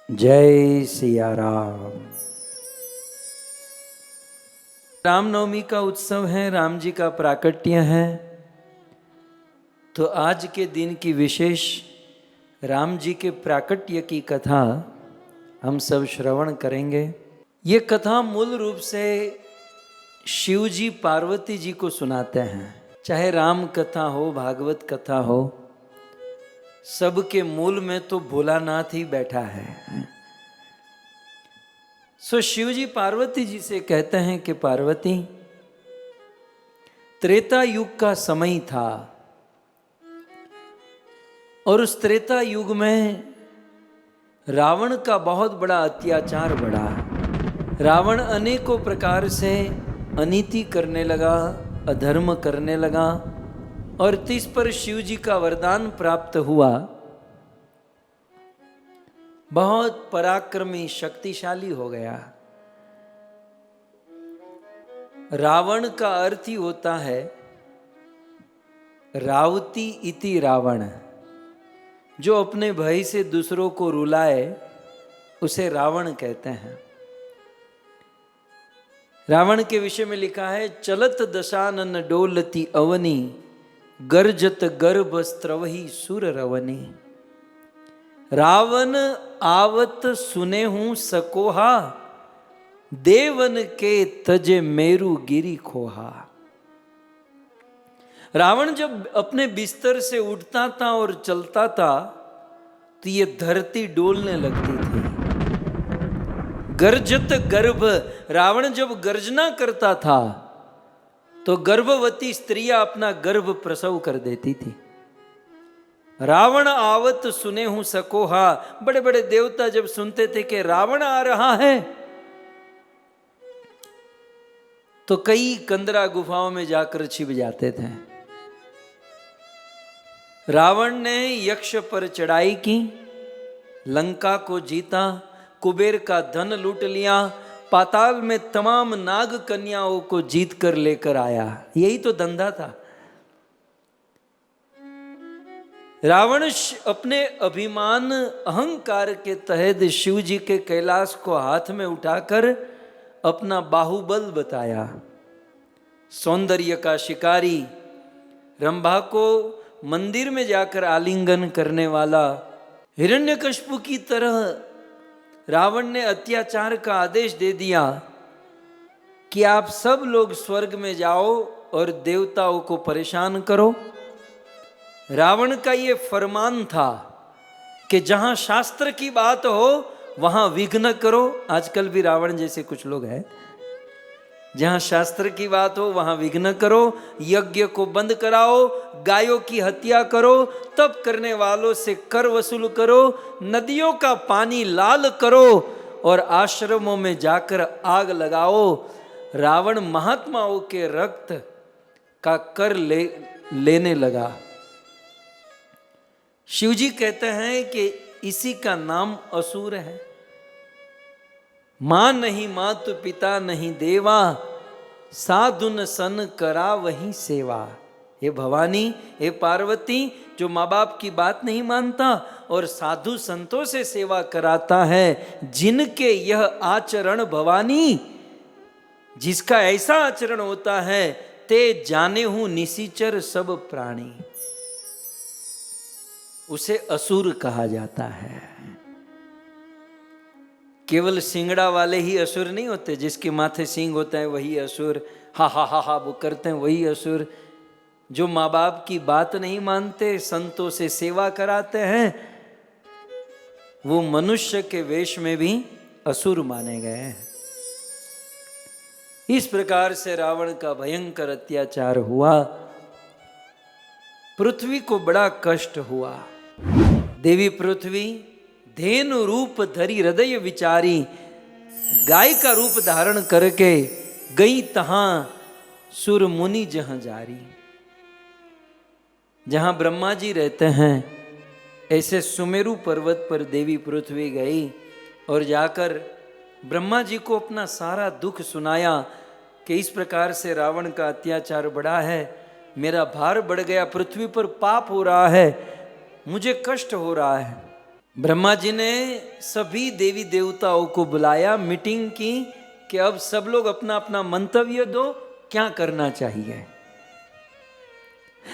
जय सिया राम। रामनवमी का उत्सव है, राम जी का प्राकट्य है। तो आज के दिन की विशेष राम जी के प्राकट्य की कथा हम सब श्रवण करेंगे। ये कथा मूल रूप से शिव जी पार्वती जी को सुनाते हैं। चाहे राम कथा हो, भागवत कथा हो, सबके मूल में तो भोलानाथ ही बैठा है। सो शिव जी पार्वती जी से कहते हैं कि पार्वती, त्रेता युग का समय था और उस त्रेता युग में रावण का बहुत बड़ा अत्याचार बढ़ा। रावण अनेकों प्रकार से अनीति करने लगा, अधर्म करने लगा और तिस पर शिव जी का वरदान प्राप्त हुआ। बहुत पराक्रमी, शक्तिशाली हो गया। रावण का अर्थ ही होता है रावती इति रावण, जो अपने भय से दूसरों को रुलाए उसे रावण कहते हैं। रावण के विषय में लिखा है, चलत दशानन डोलती अवनी, गर्जत गर्भ स्त्रवही सुर रवनी। रावण आवत सुने हूं सकोहा, देवन के तजे मेरु गिरी खोहा। रावण जब अपने बिस्तर से उठता था और चलता था तो ये धरती डोलने लगती थी। गर्जत गर्भ, रावण जब गर्जना करता था तो गर्भवती स्त्रियां अपना गर्भ प्रसव कर देती थी। रावण आवत सुने हूं सकोहा, बड़े बड़े देवता जब सुनते थे कि रावण आ रहा है तो कई कंदरा गुफाओं में जाकर छिप जाते थे। रावण ने यक्ष पर चढ़ाई की, लंका को जीता, कुबेर का धन लूट लिया, पाताल में तमाम नाग कन्याओं को जीत कर लेकर आया। यही तो धंधा था। रावण अपने अभिमान अहंकार के तहत शिव जी के कैलाश को हाथ में उठाकर अपना बाहुबल बताया। सौंदर्य का शिकारी, रंभा को मंदिर में जाकर आलिंगन करने वाला, हिरण्यकशिपु की तरह रावण ने अत्याचार का आदेश दे दिया कि आप सब लोग स्वर्ग में जाओ और देवताओं को परेशान करो। रावण का ये फरमान था कि जहां शास्त्र की बात हो वहां विघ्न करो। आजकल भी रावण जैसे कुछ लोग हैं, जहां शास्त्र की बात हो वहां विघ्न करो, यज्ञ को बंद कराओ, गायों की हत्या करो, तप करने वालों से कर वसूल करो, नदियों का पानी लाल करो और आश्रमों में जाकर आग लगाओ। रावण महात्माओं के रक्त का कर लेने लगा। शिवजी कहते हैं कि इसी का नाम असुर है। मां नहीं मातु पिता नहीं देवा, साधुन सन करा वही सेवा। हे भवानी, हे पार्वती, जो माँ बाप की बात नहीं मानता और साधु संतों से सेवा कराता है, जिनके यह आचरण भवानी, जिसका ऐसा आचरण होता है, ते जाने हूं निशिचर सब प्राणी, उसे असुर कहा जाता है। केवल सिंगड़ा वाले ही असुर नहीं होते, जिसके माथे सींग होता है वही असुर, हा हा हा हा वो करते हैं वही असुर। जो माँ बाप की बात नहीं मानते, संतों से सेवा कराते हैं, वो मनुष्य के वेश में भी असुर माने गए हैं। इस प्रकार से रावण का भयंकर अत्याचार हुआ। पृथ्वी को बड़ा कष्ट हुआ। देवी पृथ्वी धेनु रूप धरी हृदय विचारी, गाय का रूप धारण करके गई तहां सुर मुनि जहां जारी। जहां ब्रह्मा जी रहते हैं ऐसे सुमेरु पर्वत पर देवी पृथ्वी गई और जाकर ब्रह्मा जी को अपना सारा दुख सुनाया कि इस प्रकार से रावण का अत्याचार बढ़ा है, मेरा भार बढ़ गया, पृथ्वी पर पाप हो रहा है, मुझे कष्ट हो रहा है। ब्रह्मा जी ने सभी देवी देवताओं को बुलाया, मीटिंग की कि अब सब लोग अपना अपना मंतव्य दो, क्या करना चाहिए।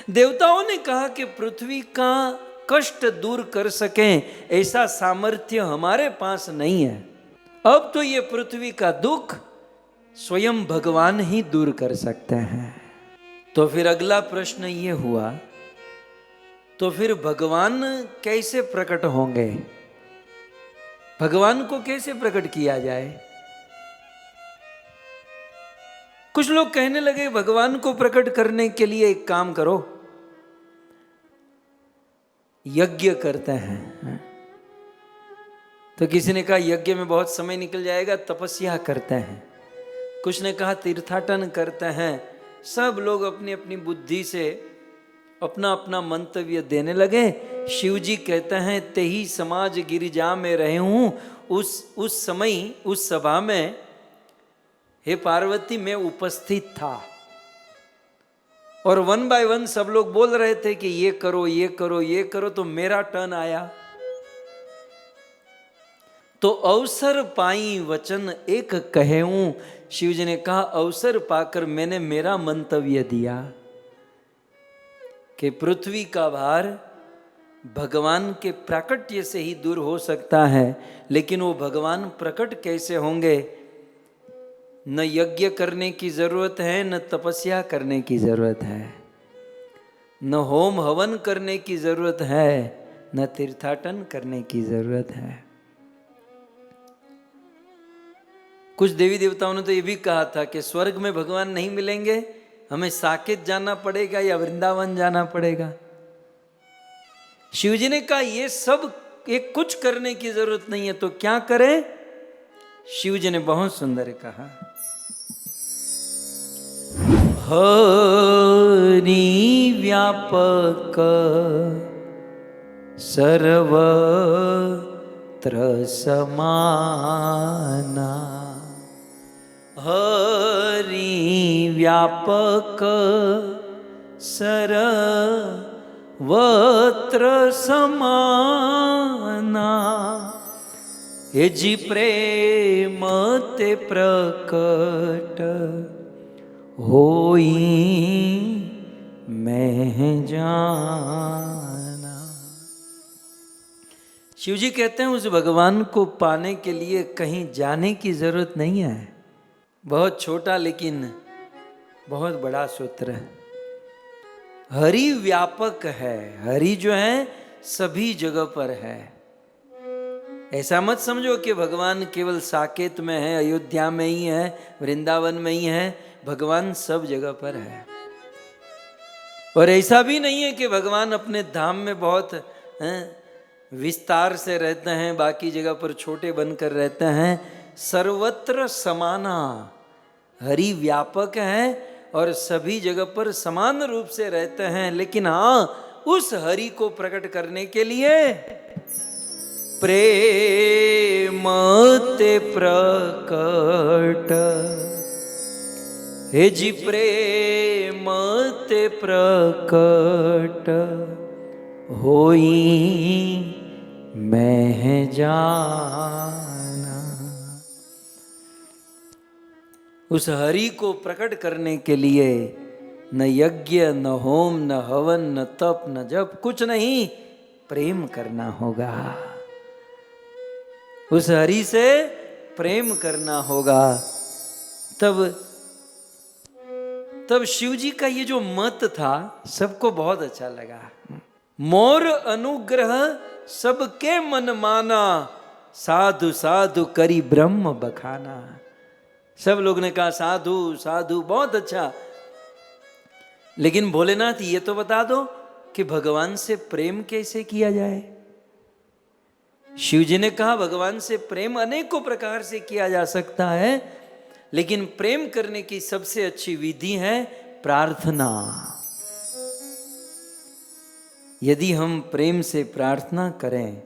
देवताओं ने कहा कि पृथ्वी का कष्ट दूर कर सकें ऐसा सामर्थ्य हमारे पास नहीं है। अब तो ये पृथ्वी का दुख स्वयं भगवान ही दूर कर सकते हैं। तो फिर अगला प्रश्न ये हुआ, तो फिर भगवान कैसे प्रकट होंगे? भगवान को कैसे प्रकट किया जाए? कुछ लोग कहने लगे भगवान को प्रकट करने के लिए एक काम करो, यज्ञ करते हैं। तो किसी ने कहा यज्ञ में बहुत समय निकल जाएगा, तपस्या करते हैं। कुछ ने कहा तीर्थाटन करते हैं। सब लोग अपनी अपनी बुद्धि से अपना अपना मंतव्य देने लगे। शिव जी कहते हैं तेही समाज गिरिजा में रहे हूं। उस समय उस सभा में हे पार्वती मैं उपस्थित था, और वन बाय वन सब लोग बोल रहे थे कि ये करो ये करो ये करो। तो मेरा टर्न आया, तो अवसर पाई वचन एक कहूं। शिव जी ने कहा अवसर पाकर मैंने मेरा मंतव्य दिया कि पृथ्वी का भार भगवान के प्राकट्य से ही दूर हो सकता है। लेकिन वो भगवान प्रकट कैसे होंगे? न यज्ञ करने की जरूरत है, न तपस्या करने की जरूरत है, न होम हवन करने की जरूरत है, न तीर्थाटन करने की जरूरत है। कुछ देवी देवताओं ने तो ये भी कहा था कि स्वर्ग में भगवान नहीं मिलेंगे, हमें साकेत जाना पड़ेगा या वृंदावन जाना पड़ेगा। शिव जी ने कहा ये सब एक कुछ करने की जरूरत नहीं है, तो क्या करें? शिव जी ने बहुत सुंदर कहा, हरि व्यापक सर्वत्र समाना, हरि व्यापक सर्वत्र समाना, हे जी प्रेम ते प्रकट होई मैं जाना। शिव जी कहते हैं उस भगवान को पाने के लिए कहीं जाने की जरूरत नहीं है। बहुत छोटा लेकिन बहुत बड़ा सूत्र है। हरि व्यापक है। हरि जो है सभी जगह पर है। ऐसा मत समझो कि भगवान केवल साकेत में है, अयोध्या में ही है, वृंदावन में ही है। भगवान सब जगह पर है। और ऐसा भी नहीं है कि भगवान अपने धाम में बहुत विस्तार से रहते हैं, बाकी जगह पर छोटे बनकर रहते हैं। सर्वत्र समाना, हरि व्यापक है और सभी जगह पर समान रूप से रहते हैं। लेकिन हाँ, उस हरि को प्रकट करने के लिए प्रेम ते प्रकट, हे जी प्रेम ते प्रकट होई मैं जाना। उस हरि को प्रकट करने के लिए न यज्ञ, न होम, न हवन, न तप, न जप, कुछ नहीं, प्रेम करना होगा। उस हरि से प्रेम करना होगा। तब शिव जी का ये जो मत था सबको बहुत अच्छा लगा। मोर अनुग्रह सबके मन माना, साधु साधु करी ब्रह्म बखाना। सब लोग ने कहा साधु साधु, बहुत अच्छा। लेकिन भोलेनाथ ये तो बता दो कि भगवान से प्रेम कैसे किया जाए। शिव जी ने कहा भगवान से प्रेम अनेकों प्रकार से किया जा सकता है, लेकिन प्रेम करने की सबसे अच्छी विधि है प्रार्थना। यदि हम प्रेम से प्रार्थना करें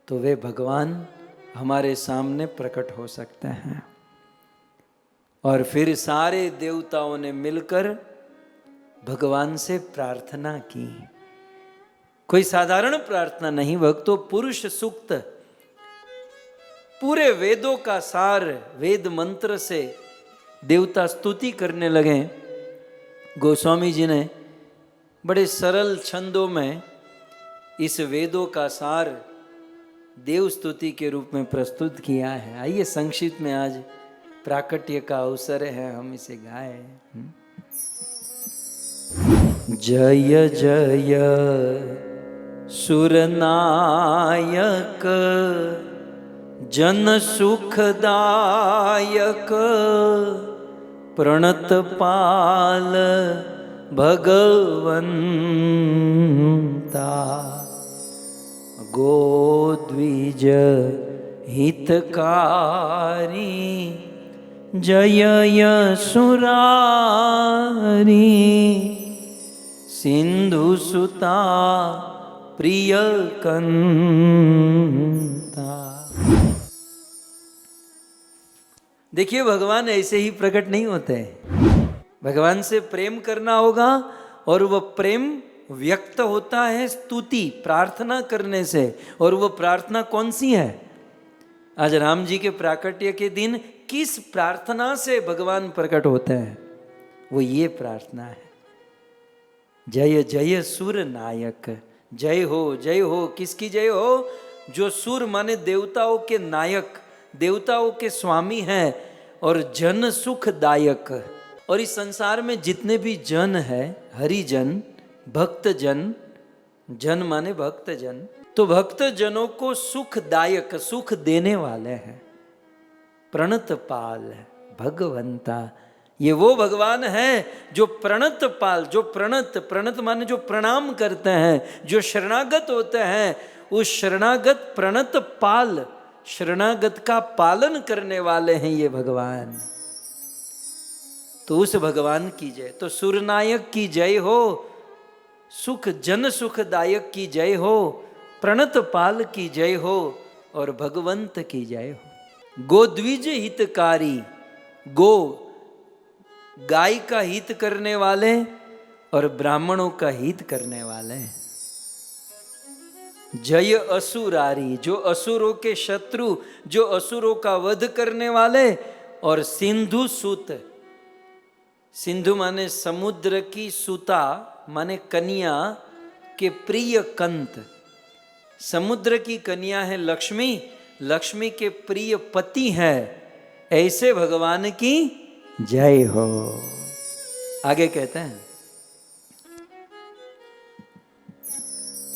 तो वे भगवान हमारे सामने प्रकट हो सकते हैं। और फिर सारे देवताओं ने मिलकर भगवान से प्रार्थना की। कोई साधारण प्रार्थना नहीं भक्तों, पुरुष सूक्त, पूरे वेदों का सार, वेद मंत्र से देवता स्तुति करने लगे। गोस्वामी जी ने बड़े सरल छंदों में इस वेदों का सार देव स्तुति के रूप में प्रस्तुत किया है। आइए संक्षिप्त में, आज प्राकट्य का अवसर है, हम इसे गाए। जय जय सुरनायक जन सुखदायक प्रणत पाल भगवंता गोद्विज हितकारी जय यशुरारी सिंधु सुता प्रिय कंता। देखिए, भगवान ऐसे ही प्रकट नहीं होते हैं। भगवान से प्रेम करना होगा और वह प्रेम व्यक्त होता है स्तुति, प्रार्थना करने से। और वह प्रार्थना कौन सी है? आज राम जी के प्राकट्य के दिन किस प्रार्थना से भगवान प्रकट होते हैं? वो ये प्रार्थना है, जय जय सुर नायक। जय हो, किसकी जय हो? जो सुर माने देवताओं के नायक, देवताओं के स्वामी हैं, और जन सुखदायक। और इस संसार में जितने भी जन है, हरिजन, भक्त जन, जन माने भक्त जन, तो भक्त जनों को सुखदायक, सुख देने वाले हैं। प्रणत पाल भगवंता, ये वो भगवान है जो प्रणत पाल, जो प्रणत माने जो प्रणाम करते हैं, जो शरणागत होते हैं, उस शरणागत प्रणत पाल, शरणागत का पालन करने वाले हैं ये भगवान। तो उस भगवान की जय, तो सुरनायक की जय हो, सुख जन सुखदायक की जय हो, प्रणत पाल की जय हो, और भगवंत की जय हो। गोद्विज हितकारी, गो गाय का हित करने वाले और ब्राह्मणों का हित करने वाले। जय असुरारी, जो असुरों के शत्रु, जो असुरों का वध करने वाले, और सिंधु सुत, सिंधु माने समुद्र की, सुता माने कन्या के प्रिय कंत। समुद्र की कन्या है लक्ष्मी, लक्ष्मी के प्रिय पति है, ऐसे भगवान की जय हो। आगे कहते हैं,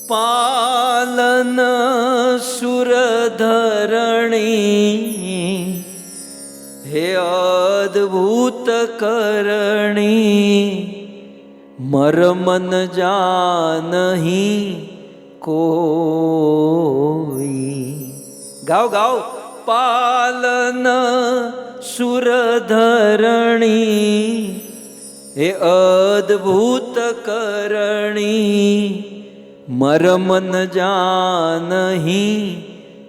पालन सुरधरणी हे अद्भुत करणी मरमन जानही कोई। गाओ गाओ, पालन सुरधरणी हे अद्भुत करणी मरमन जानही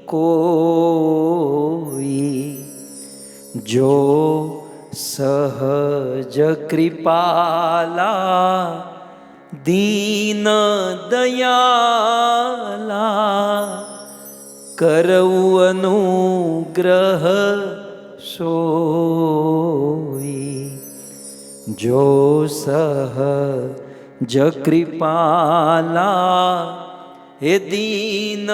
कोई। जो सहज कृपाला दीन दयाला करऊ अनुग्रह सोई। जो सहज कृपाला हे दीन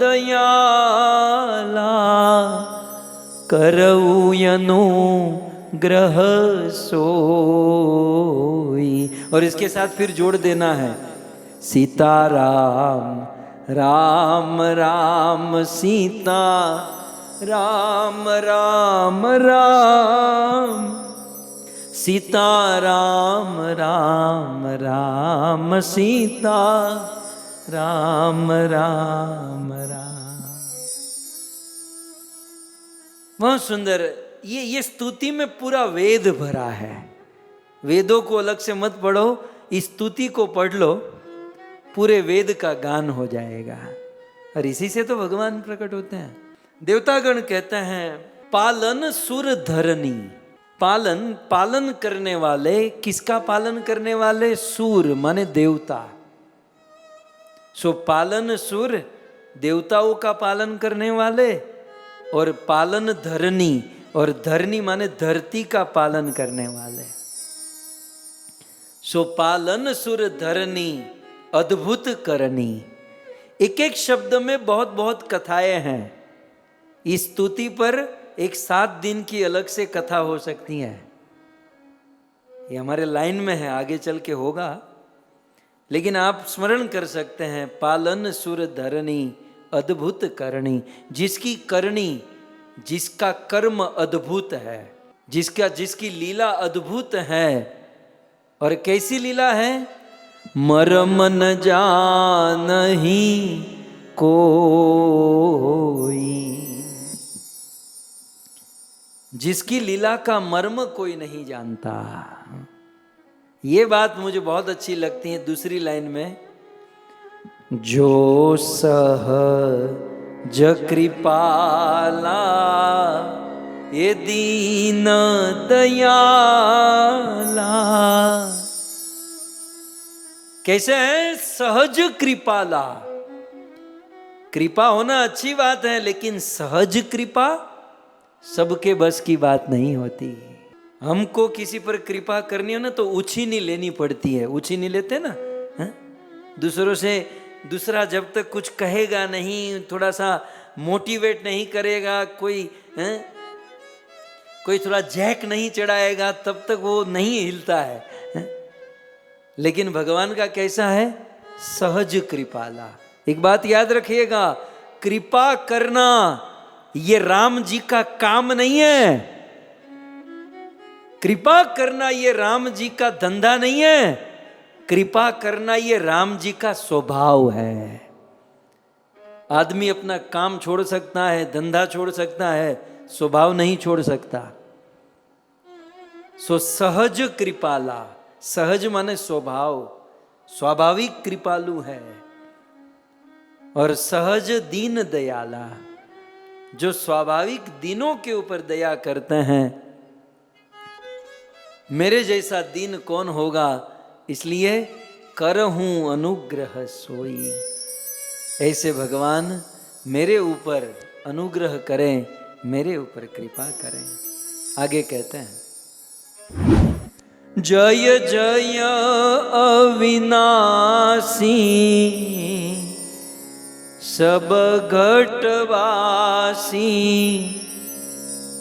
दयाला करऊ अनुग्रह सोई। और इसके साथ फिर जोड़ देना है, सीताराम राम राम सीता राम राम राम, सीता राम राम राम सीता राम राम राम। बहुत सुंदर। ये स्तुति में पूरा वेद भरा है। वेदों को अलग से मत पढ़ो, इस स्तुति को पढ़ लो, पूरे वेद का गान हो जाएगा। और इसी से तो भगवान प्रकट होते हैं। देवतागण कहते हैं, पालन सुर धरनी। पालन, पालन करने वाले, किसका पालन करने वाले? सूर माने देवता। सो पालन सुर, देवताओं का पालन करने वाले, और पालन धरनी, और धरनी माने धरती का पालन करने वाले। सो पालन सुर धरनी अद्भुत करनी। एक एक शब्द में बहुत बहुत कथाएं हैं। इस स्तुति पर एक 7 दिन की अलग से कथा हो सकती है। ये हमारे लाइन में है, आगे चल के होगा, लेकिन आप स्मरण कर सकते हैं। पालन सुर धरनी अद्भुत करणी, जिसकी करणी, जिसका कर्म अद्भुत है, जिसकी लीला अद्भुत है। और कैसी लीला है? मरम न जानहि कोई, जिसकी लीला का मर्म कोई नहीं जानता। ये बात मुझे बहुत अच्छी लगती है। दूसरी लाइन में, जो सहज कृपाला ये दीन दयाला। कैसे है? सहज कृपाला। कृपा होना अच्छी बात है, लेकिन सहज कृपा सबके बस की बात नहीं होती। हमको किसी पर कृपा करनी हो ना तो उछीनी लेनी पड़ती है। उछीनी लेते ना, दूसरों से, दूसरा जब तक कुछ कहेगा नहीं, थोड़ा सा मोटिवेट नहीं करेगा, कोई थोड़ा जैक नहीं चढ़ाएगा, तब तक वो नहीं हिलता है। लेकिन भगवान का कैसा है? सहज कृपाला। एक बात याद रखिएगा, कृपा करना ये राम जी का काम नहीं है। कृपा करना ये राम जी का धंधा नहीं है। कृपा करना ये राम जी का स्वभाव है। आदमी अपना काम छोड़ सकता है, धंधा छोड़ सकता है, स्वभाव नहीं छोड़ सकता। सो सहज कृपाला, सहज माने स्वभाव, स्वाभाविक कृपालु है। और सहज दीन दयाला, जो स्वाभाविक दीनों के ऊपर दया करते हैं। मेरे जैसा दीन कौन होगा, इसलिए करहूं अनुग्रह सोई। ऐसे भगवान मेरे ऊपर अनुग्रह करें, मेरे ऊपर कृपा करें। आगे कहते हैं, जय जय अविनाशी सब घटवासी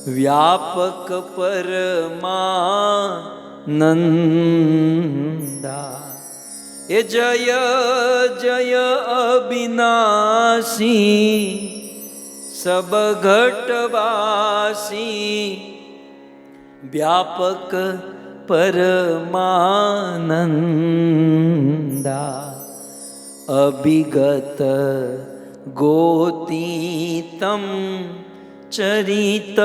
व्यापक परमानंदा। ये जय जय अविनाशी सब घटवासी व्यापक परमानंदा। अभिगत गोतीतम चरित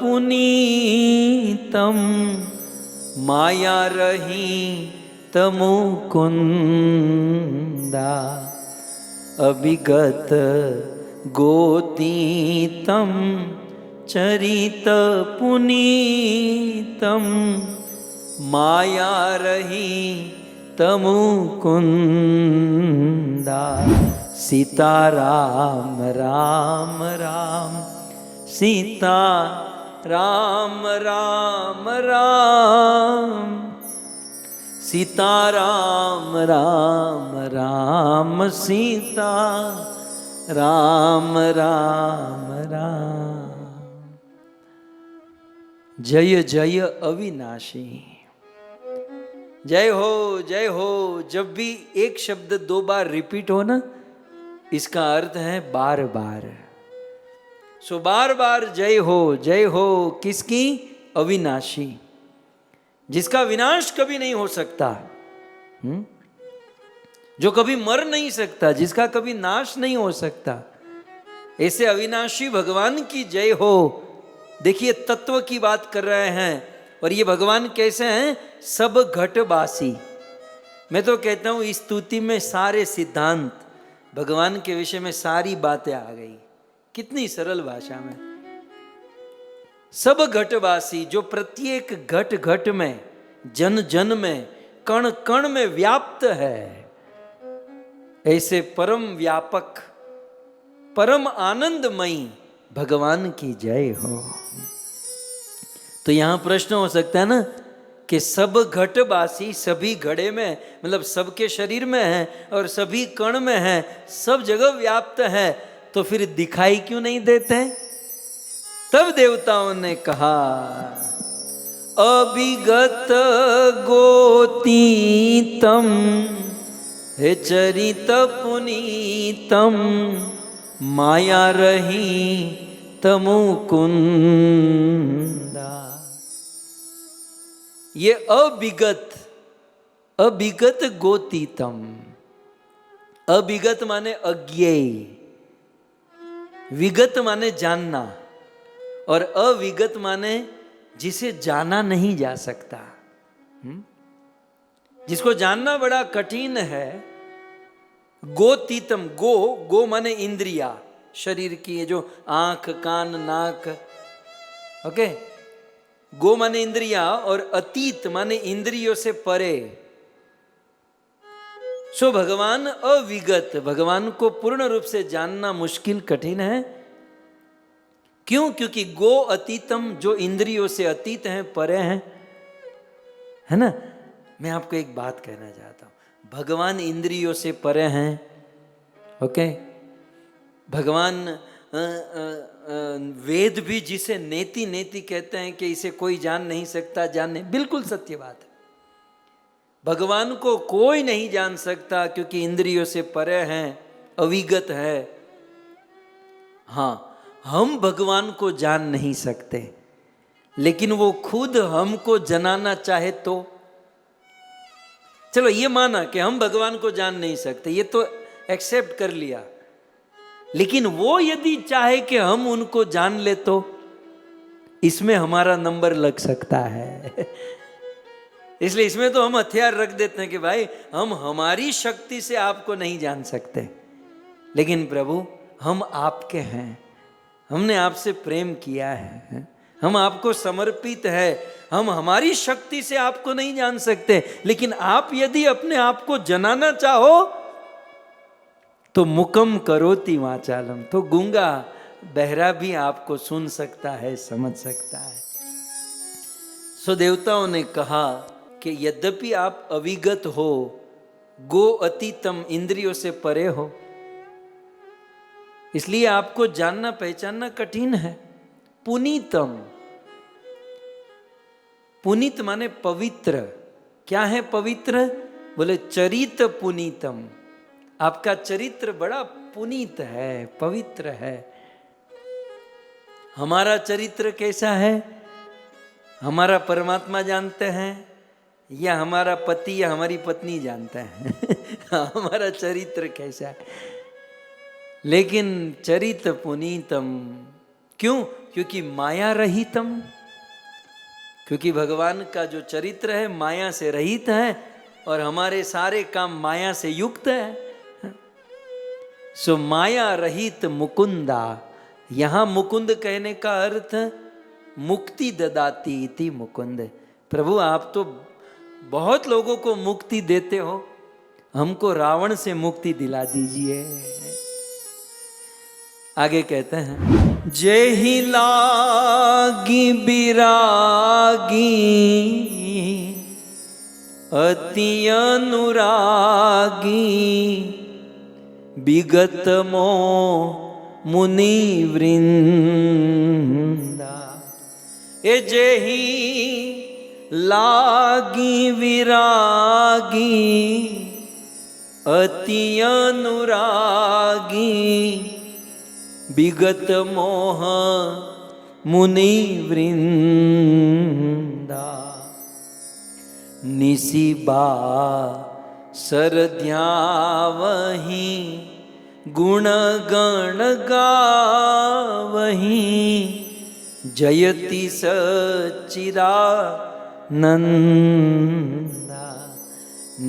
पुनीतम माया रही तमुकुंदा। अभिगत गोतीतम चरित पुनीतम माया रही तमुकुंदा। सीता राम राम राम सीता राम राम राम सीता राम राम राम सीता राम राम राम। जय जय अविनाशी। जय हो जय हो। जब भी एक शब्द 2 बार रिपीट हो ना, इसका अर्थ है बार बार। सो बार बार जय हो। किसकी? अविनाशी, जिसका विनाश कभी नहीं हो सकता, जो कभी मर नहीं सकता, जिसका कभी नाश नहीं हो सकता, ऐसे अविनाशी भगवान की जय हो। देखिए तत्व की बात कर रहे हैं। और ये भगवान कैसे हैं? सब घटवासी। मैं तो कहता हूं इस स्तुति में सारे सिद्धांत भगवान के विषय में सारी बातें आ गई। कितनी सरल भाषा में। सब घटवासी, जो प्रत्येक घट घट में, जन जन में, कण कण में व्याप्त है। ऐसे परम व्यापक परम आनंदमयी भगवान की जय हो। तो यहां प्रश्न हो सकता है ना कि सब घटवासी सभी घड़े में, मतलब सबके शरीर में है और सभी कण में है, सब जगह व्याप्त है, तो फिर दिखाई क्यों नहीं देते? तब देवताओं ने कहा अभिगत गोतीतम हे चरित पुनीतम माया रही तमुकुंदा। ये अभिगत गोतीतम, अभिगत माने अज्ञेय, विगत माने जानना, और अविगत माने जिसे जाना नहीं जा सकता, जिसको जानना बड़ा कठिन है। गोतीतम, गो माने इंद्रिया, शरीर की ये जो आंख कान नाक, ओके। गो माने इंद्रिया और अतीत माने इंद्रियों से परे। सो भगवान अविगत, भगवान को पूर्ण रूप से जानना मुश्किल कठिन है। क्यों? क्योंकि गो अतीतम, जो इंद्रियों से अतीत हैं, परे हैं, है ना। मैं आपको एक बात कहना चाहता हूं, भगवान इंद्रियों से परे हैं, ओके। भगवान वेद भी जिसे नेति नेति कहते हैं कि इसे कोई जान नहीं सकता, जानने, बिल्कुल सत्य बात है। भगवान को कोई नहीं जान सकता क्योंकि इंद्रियों से परे हैं, अविगत है। हाँ, हम भगवान को जान नहीं सकते, लेकिन वो खुद हमको जनाना चाहे तो। चलो ये माना कि हम भगवान को जान नहीं सकते, ये तो एक्सेप्ट कर लिया, लेकिन वो यदि चाहे कि हम उनको जान ले तो इसमें हमारा नंबर लग सकता है। इसलिए इसमें तो हम हथियार रख देते हैं कि भाई हम हमारी शक्ति से आपको नहीं जान सकते, लेकिन प्रभु हम आपके हैं, हमने आपसे प्रेम किया है, हम आपको समर्पित है, हम हमारी शक्ति से आपको नहीं जान सकते, लेकिन आप यदि अपने आप को जनाना चाहो तो मुकम करोति वाचालम, तो गूंगा बहरा भी आपको सुन सकता है, समझ सकता है। सो देवताओं ने कहा कि यद्यपि आप अविगत हो, गो अतीतम, इंद्रियों से परे हो, इसलिए आपको जानना पहचानना कठिन है। पुनीतम, पुनीत माने पवित्र। क्या है पवित्र? बोले चरित पुनीतम, आपका चरित्र बड़ा पुनीत है, पवित्र है। हमारा चरित्र कैसा है? हमारा परमात्मा जानते हैं या हमारा पति या हमारी पत्नी जानते हैं? हमारा चरित्र कैसा है? लेकिन चरित पुनीतम, क्यों? क्योंकि माया रहितम, क्योंकि भगवान का जो चरित्र है माया से रहित है और हमारे सारे काम माया से युक्त है। सो माया रहित मुकुंदा, यहां मुकुंद कहने का अर्थ मुक्ति ददाती इति मुकुंद। प्रभु आप तो बहुत लोगों को मुक्ति देते हो, हमको रावण से मुक्ति दिला दीजिए। आगे कहते हैं जेहि लागी बिरागी अति अनुरागी विगत मो मुनि वृंदा। ए जेहि लागी विरागी अति अनुरागी विगत मोह मुनि वृंदा। निशिबा सरध्यावहि गुण गण गावहि जयति सच्चिदानंदा।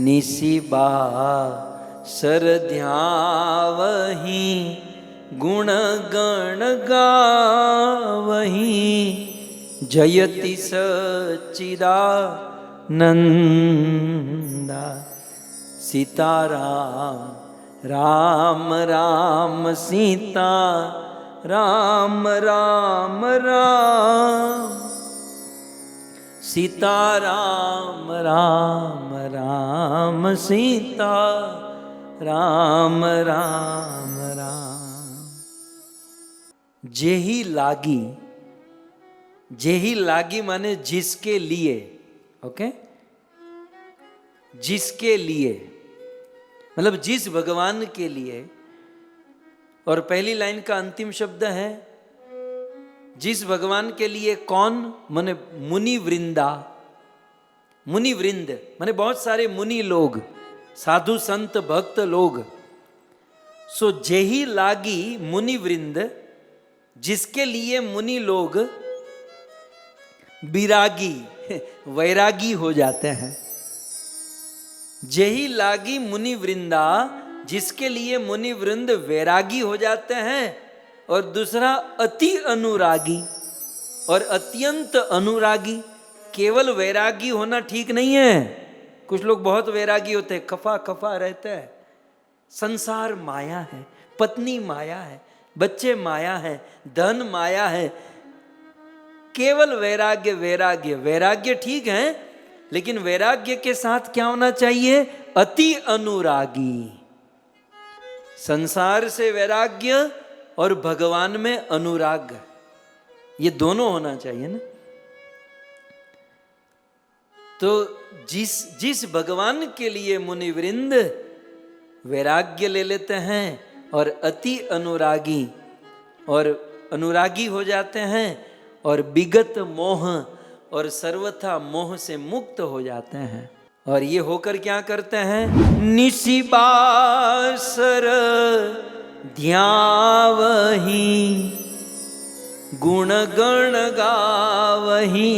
निशिबा सरध्यावहि गुण गण गावहि जयति सच्चिदानंदा। सीताराम राम राम सीता राम राम राम, सीता राम राम राम, सीता राम राम राम। जेही लागी, जेही लागी माने जिसके लिए, ओके, जिसके लिए मतलब जिस भगवान के लिए। और पहली लाइन का अंतिम शब्द है जिस भगवान के लिए। कौन माने मुनि वृंदा, मुनि वृंद माने बहुत सारे मुनि लोग, साधु संत भक्त लोग। सो जेही लागी मुनि वृंद, जिसके लिए मुनि लोग विरागी वैरागी हो जाते हैं। जेही लागी मुनि वृंदा, जिसके लिए मुनि वृंद वैरागी हो जाते हैं। और दूसरा अति अनुरागी और अत्यंत अनुरागी। केवल वैरागी होना ठीक नहीं है। कुछ लोग बहुत वैरागी होते हैं, खफा खफा रहते हैं। संसार माया है, पत्नी माया है, बच्चे माया है, धन माया है। केवल वैराग्य वैराग्य वैराग्य ठीक है, लेकिन वैराग्य के साथ क्या होना चाहिए? अति अनुरागी। संसार से वैराग्य और भगवान में अनुराग, ये दोनों होना चाहिए ना। तो जिस भगवान के लिए मुनिवृंद वैराग्य ले लेते हैं और अति अनुरागी और अनुरागी हो जाते हैं और विगत मोह और सर्वथा मोह से मुक्त हो जाते हैं। और ये होकर क्या करते हैं? निशिबासर ध्यावही, गुण गण गावही,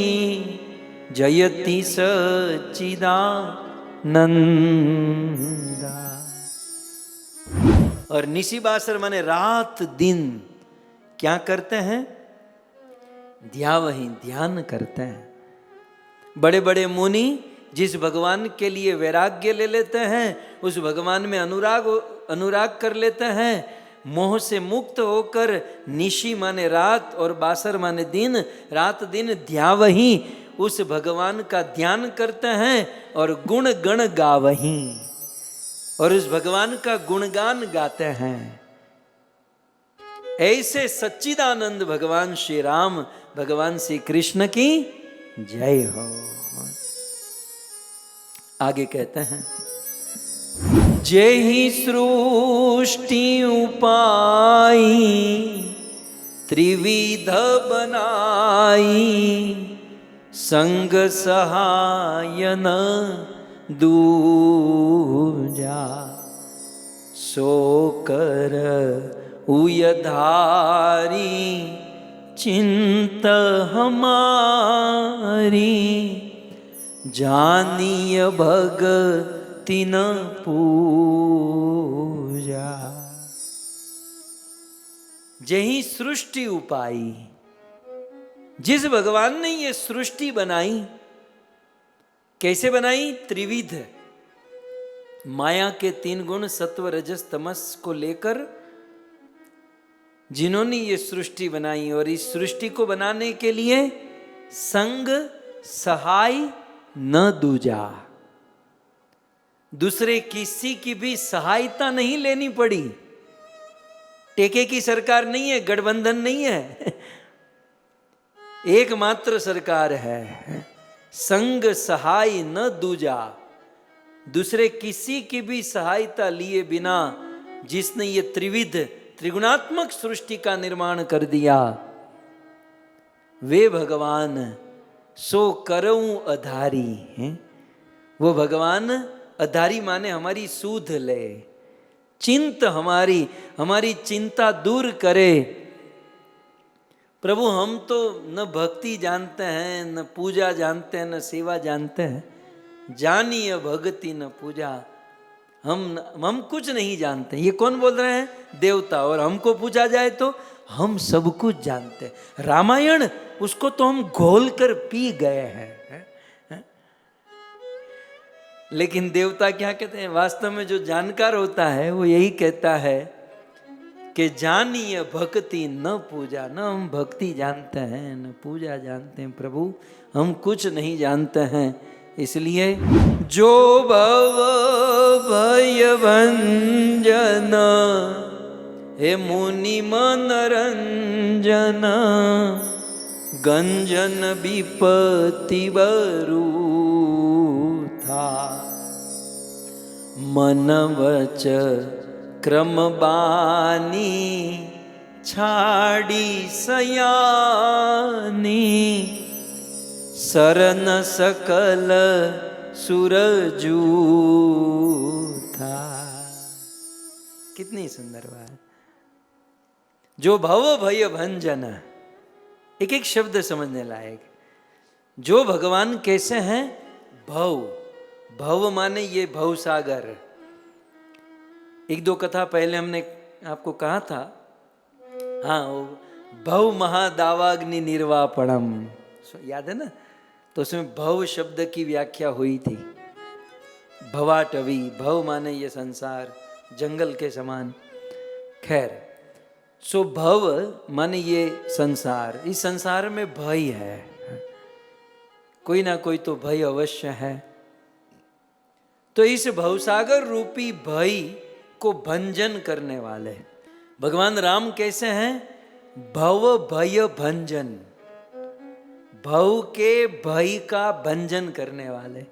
जयति सच्चिदानंदा। और निशिबासर माने रात दिन क्या करते हैं? ध्यावही, ध्यान करते हैं। बड़े बड़े मुनि जिस भगवान के लिए वैराग्य ले लेते हैं, उस भगवान में अनुराग कर लेते हैं। मोह से मुक्त होकर निशी माने रात और बासर माने दिन, रात दिन ध्यावही, उस भगवान का ध्यान करते हैं और गुण गण गावही, और उस भगवान का गुणगान गाते हैं। ऐसे सच्चिदानंद भगवान श्री राम, भगवान श्री कृष्ण की जय हो। आगे कहते हैं, जेहि सृष्टि उपाई, त्रिविध बनाई, संग सहायन दूजा, सो कर उयधारी, चिंत हमारी, जानिय भगति न पूजा। जेहि सृष्टि उपाई, जिस भगवान ने ये सृष्टि बनाई, कैसे बनाई? त्रिविध, माया के 3 गुण सत्व रजस तमस को लेकर जिन्होंने ये सृष्टि बनाई। और इस सृष्टि को बनाने के लिए संग सहाय न दूजा, दूसरे किसी की भी सहायता नहीं लेनी पड़ी। टेके की सरकार नहीं है, गठबंधन नहीं है, एकमात्र सरकार है। संग सहाय न दूजा, दूसरे किसी की भी सहायता लिए बिना जिसने ये त्रिविध त्रिगुणात्मक सृष्टि का निर्माण कर दिया, वे भगवान सो करऊं अधारी हैं। वो भगवान अधारी माने हमारी सूध ले, चिंत हमारी चिंता दूर करे। प्रभु हम तो न भक्ति जानते हैं, न पूजा जानते हैं, न सेवा जानते हैं। जानिए भक्ति न पूजा, हम कुछ नहीं जानते। ये कौन बोल रहे हैं? देवता। और हमको पूछा जाए तो हम सब कुछ जानते हैं। रामायण उसको तो हम घोल कर पी गए हैं। लेकिन देवता क्या कहते हैं, वास्तव में जो जानकार होता है वो यही कहता है कि जानिए भक्ति न पूजा। न हम भक्ति जानते हैं न पूजा जानते हैं प्रभु, हम कुछ नहीं जानते हैं। इसलिए जो भव भय भंजन हे मुनि मनरंजन, गंजन विपत्ति बरू था। मन वच क्रम बानी छाड़ी सयानी, सरन सकल सूरजू था। कितनी सुंदर बात। जो भव भय भंजन, एक एक शब्द समझने लायक। जो भगवान कैसे हैं, भव, भव माने ये भव सागर। एक दो कथा पहले हमने आपको कहा था, हाँ, भव महादावाग्नि निर्वापणम, याद है ना? तो उसमें भव शब्द की व्याख्या हुई थी। भवाटवी, भव माने ये संसार, जंगल के समान। खैर, सो भव माने ये संसार। इस संसार में भय है, कोई ना कोई तो भय अवश्य है। तो इस भवसागर रूपी भय को भंजन करने वाले भगवान राम कैसे हैं? भव भय भंजन, भव के भय का भंजन करने वाले,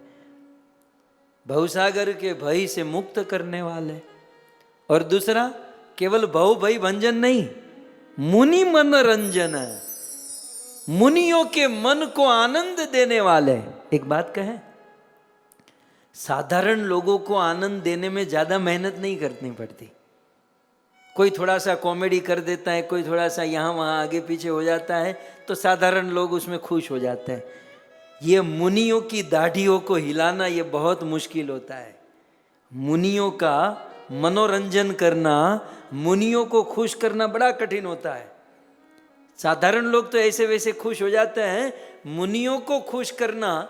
भवसागर के भय से मुक्त करने वाले। और दूसरा, केवल भव भय भंजन नहीं, मुनि मनोरंजन, मुनियों के मन को आनंद देने वाले। एक बात कहें, साधारण लोगों को आनंद देने में ज्यादा मेहनत नहीं करनी पड़ती। कोई थोड़ा सा कॉमेडी कर देता है, कोई थोड़ा सा यहाँ वहाँ आगे पीछे हो जाता है, तो साधारण लोग उसमें खुश हो जाते हैं। ये मुनियों की दाढ़ियों को हिलाना ये बहुत मुश्किल होता है। मुनियों का मनोरंजन करना, मुनियों को खुश करना बड़ा कठिन होता है। साधारण लोग तो ऐसे वैसे खुश हो जाते हैं, मुनियों को खुश करना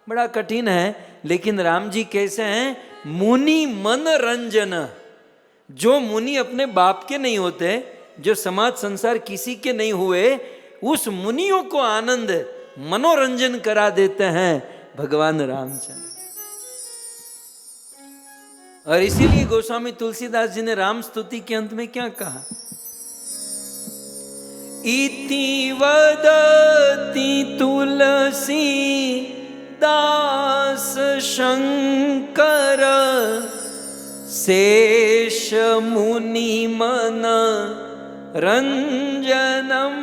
बड़ा कठिन है। लेकिन राम जी कैसे हैं? मुनि मनोरंजन। जो मुनि अपने बाप के नहीं होते, जो समाज संसार किसी के नहीं हुए, उस मुनियों को आनंद मनोरंजन करा देते हैं भगवान रामचंद्र। और इसीलिए गोस्वामी तुलसीदास जी ने राम स्तुति के अंत में क्या कहा? इति वदति तुलसी दास शंकर, शेष मुनि मन रंजनम,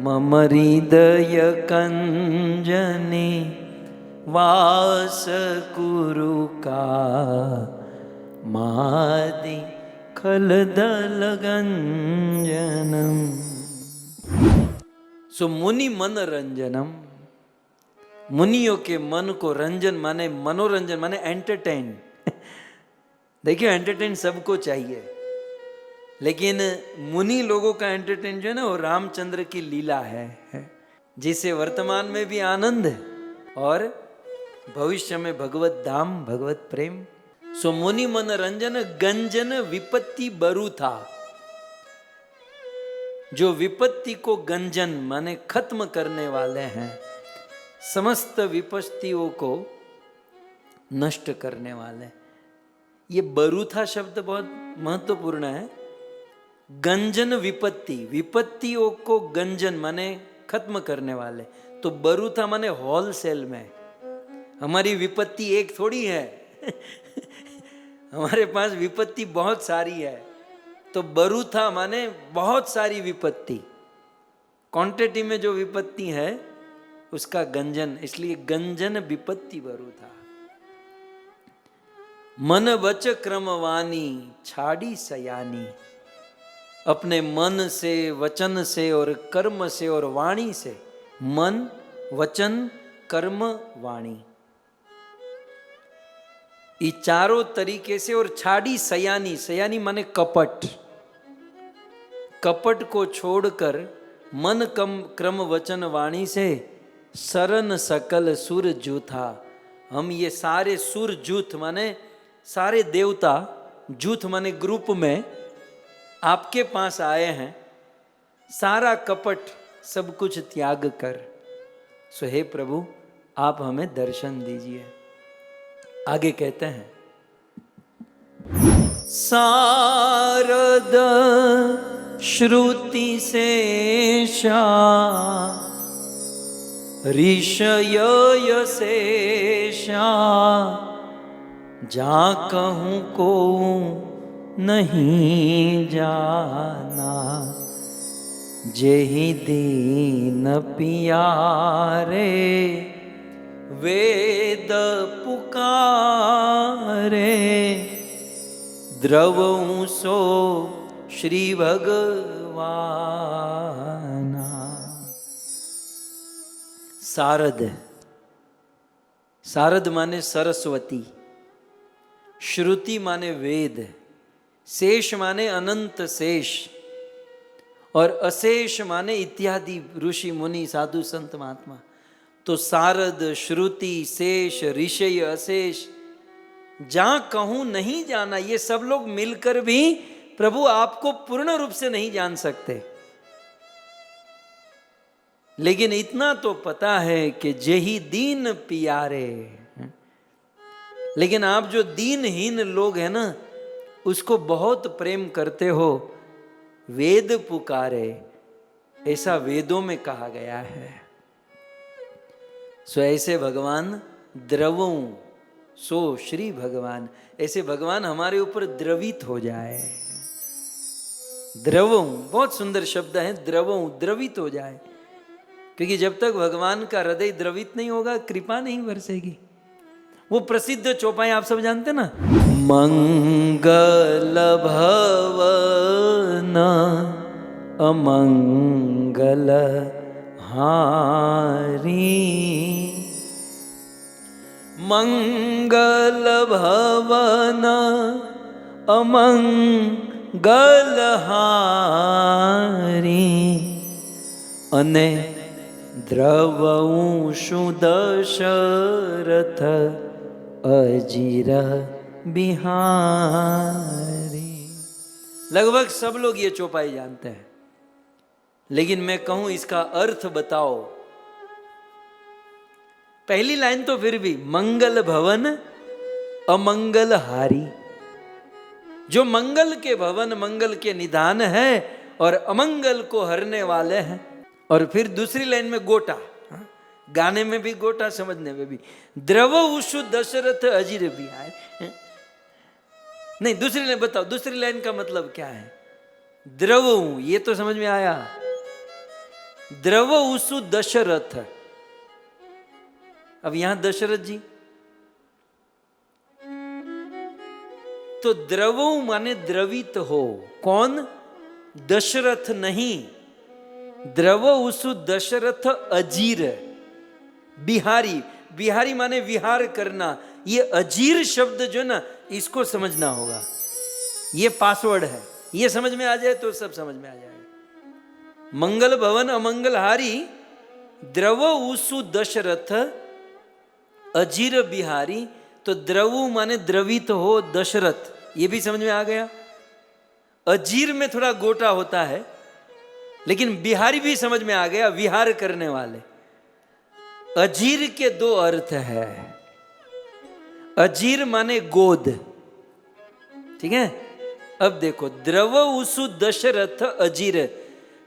मम हृदय कंजने वास कुरु का मादि खलदल गंजनम। सो मुनि मन रंजनम, मुनियों के मन को रंजन माने मनोरंजन माने एंटरटेन। देखिए, एंटरटेन सबको चाहिए, लेकिन मुनि लोगों का एंटरटेन जो है ना, वो रामचंद्र की लीला है, जिसे वर्तमान में भी आनंद और भविष्य में भगवत धाम, भगवत प्रेम। सो मुनि मनोरंजन गंजन विपत्ति बरु था। जो विपत्ति को गंजन माने खत्म करने वाले हैं, समस्त विपत्तियों को नष्ट करने वाले। ये बरूथा शब्द बहुत महत्वपूर्ण है। गंजन विपत्ति, विपत्तियों को गंजन माने खत्म करने वाले। तो बरूथा माने होलसेल में। हमारी विपत्ति एक थोड़ी है हमारे पास विपत्ति बहुत सारी है। तो बरूथा माने बहुत सारी विपत्ति, क्वांटिटी में जो विपत्ति है उसका गंजन, इसलिए गंजन विपत्ति बरूथा। मन वच क्रमवानी छाड़ी सयानी, अपने मन से, वचन से और कर्म से और वाणी से, मन वचन कर्म वाणी, ये चारों तरीके से, और छाड़ी सयानी, सयानी माने कपट, कपट को छोड़कर मन कम क्रम वचन वाणी से सरन सकल सुर जूथा, हम ये सारे सुर जूथ माने सारे देवता जूथ माने ग्रुप में आपके पास आए हैं, सारा कपट सब कुछ त्याग कर। सो हे प्रभु आप हमें दर्शन दीजिए। आगे कहते हैं, सारद श्रुति शेषा ऋषय शेषा जा कहूँ को नहीं जाना, जेहि दीन पियारे वेद पुकारे, द्रवऊं सो श्री भगवाना। सारद, सारद माने सरस्वती, श्रुति माने वेद, शेष माने अनंत शेष, और अशेष माने इत्यादि ऋषि मुनि साधु संत महात्मा। तो सारद, श्रुति, शेष, ऋषि, अशेष, जहां कहूं नहीं जाना, ये सब लोग मिलकर भी प्रभु आपको पूर्ण रूप से नहीं जान सकते। लेकिन इतना तो पता है कि जेहि दीन पियारे, लेकिन आप जो दीनहीन लोग हैं ना, उसको बहुत प्रेम करते हो। वेद पुकारे, ऐसा वेदों में कहा गया है। सो ऐसे भगवान द्रवों सो श्री भगवान, ऐसे भगवान हमारे ऊपर द्रवित हो जाए। द्रवों बहुत सुंदर शब्द है, द्रवों द्रवित हो जाए, क्योंकि जब तक भगवान का हृदय द्रवित नहीं होगा कृपा नहीं बरसेगी। वो प्रसिद्ध चौपाई आप सब जानते ना, मंगल भवन अमंगल हारी, मंगल भवन अमंगल हारी, अने द्रवऊं दशरथ अजीर बिहारी। लगभग सब लोग ये चौपाई जानते हैं, लेकिन मैं कहूं इसका अर्थ बताओ। पहली लाइन तो फिर भी मंगल भवन अमंगल हारी, जो मंगल के भवन मंगल के निधान है और अमंगल को हरने वाले हैं। और फिर दूसरी लाइन में गोटा, गाने में भी गोटा, समझने में भी, द्रव उषु दशरथ अजीर भी आए। नहीं, दूसरी लाइन बताओ, दूसरी लाइन का मतलब क्या है? द्रव, ये तो समझ में आया, द्रव उषु दशरथ। अब यहां दशरथ जी, तो द्रव माने द्रवित हो, कौन? दशरथ नहीं, द्रव उसु दशरथ अजीर बिहारी। बिहारी माने विहार करना। ये अजीर शब्द जो ना, इसको समझना होगा, ये पासवर्ड है। ये समझ में आ जाए तो सब समझ में आ जाएगा। मंगल भवन अमंगल हारी, द्रव उसु दशरथ अजीर बिहारी। तो द्रवु माने द्रवित हो दशरथ, ये भी समझ में आ गया। अजीर में थोड़ा गोटा होता है, लेकिन बिहारी भी समझ में आ गया, विहार करने वाले। अजीर के दो अर्थ है। अजीर माने गोद, ठीक है। अब देखो, द्रव उसु दशरथ अजीर,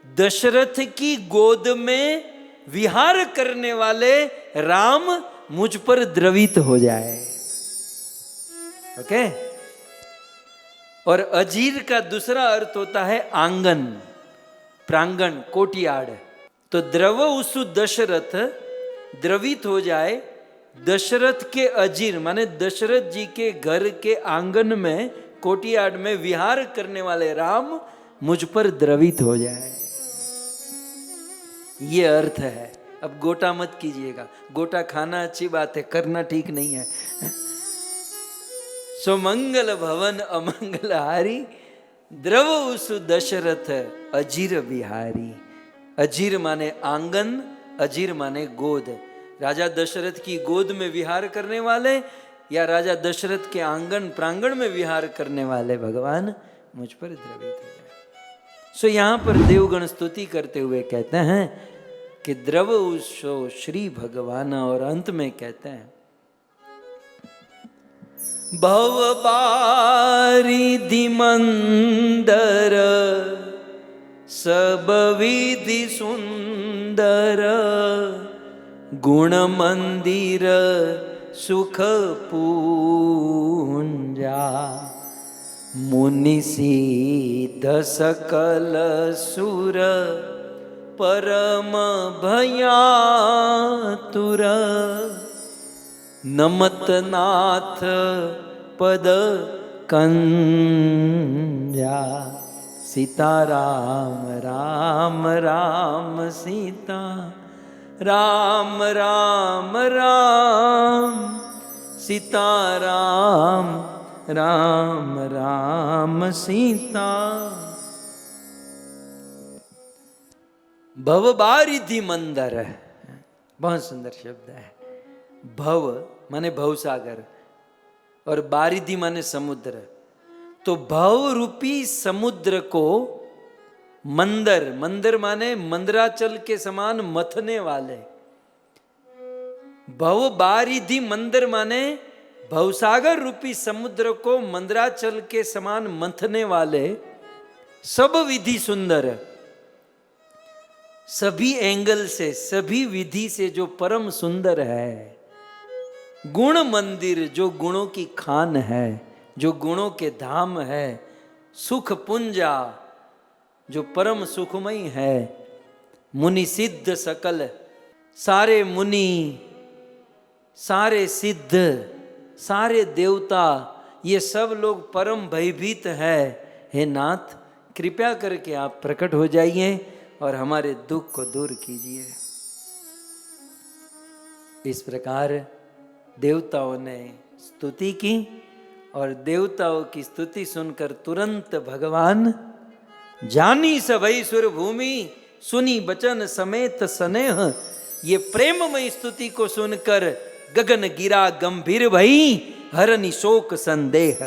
दशरथ की गोद में विहार करने वाले राम मुझ पर द्रवित हो जाए। ओके। और अजीर का दूसरा अर्थ होता है आंगन, प्रांगण, कोटियाड़। तो द्रव उसु दशरथ द्रवित हो जाए, दशरथ के अजीर माने दशरथ जी के घर के आंगन में, कोटियाड़ में विहार करने वाले राम मुझ पर द्रवित हो जाए, ये अर्थ है। अब गोटा मत कीजिएगा, गोटा खाना अच्छी बात है, करना ठीक नहीं है। सो मंगल भवन अमंगल हारी, द्रव उसु दशरथ अजीर बिहारी। अजीर माने आंगन, अजीर माने गोद। राजा दशरथ की गोद में विहार करने वाले या राजा दशरथ के आंगन प्रांगण में विहार करने वाले भगवान मुझ पर द्रवित हो जाए। सो यहां पर देवगण स्तुति करते हुए कहते हैं कि द्रव सो श्री भगवान, और अंत में कहते हैं भव बारिधि मंदर सब विधि सुंदर, गुण मंदिर सुख पूंजा, मुनि सिद्ध सकल सुर, परम भयातुर, नमत नाथ पद कंजा, सीता राम राम राम सीता राम राम राम, सीता राम राम राम सीता। भव बारिधि मंदर, बहुत सुंदर शब्द है। भव माने भवसागर और बारिधि माने समुद्र। तो भव रूपी समुद्र को मंदर, मंदर माने मंदराचल के समान मथने वाले, भव बारिधि मंदर माने भवसागर रूपी समुद्र को मंदराचल के समान मंथने वाले, सब विधि सुंदर, सभी एंगल से सभी विधि से जो परम सुंदर है, गुण मंदिर जो गुणों की खान है, जो गुणों के धाम है, सुख पुंजा जो परम सुखमयी है, मुनि सिद्ध सकल, सारे मुनि सारे सिद्ध सारे देवता ये सब लोग परम भयभीत है। हे नाथ कृपया करके आप प्रकट हो जाइए और हमारे दुख को दूर कीजिए। इस प्रकार देवताओं ने स्तुति की और देवताओं की स्तुति सुनकर तुरंत भगवान जानी सबई सुर भूमि, सुनी बचन समेत स्नेह, ये प्रेममय स्तुति को सुनकर गगन गिरा गंभीर भई, हरनि शोक संदेह,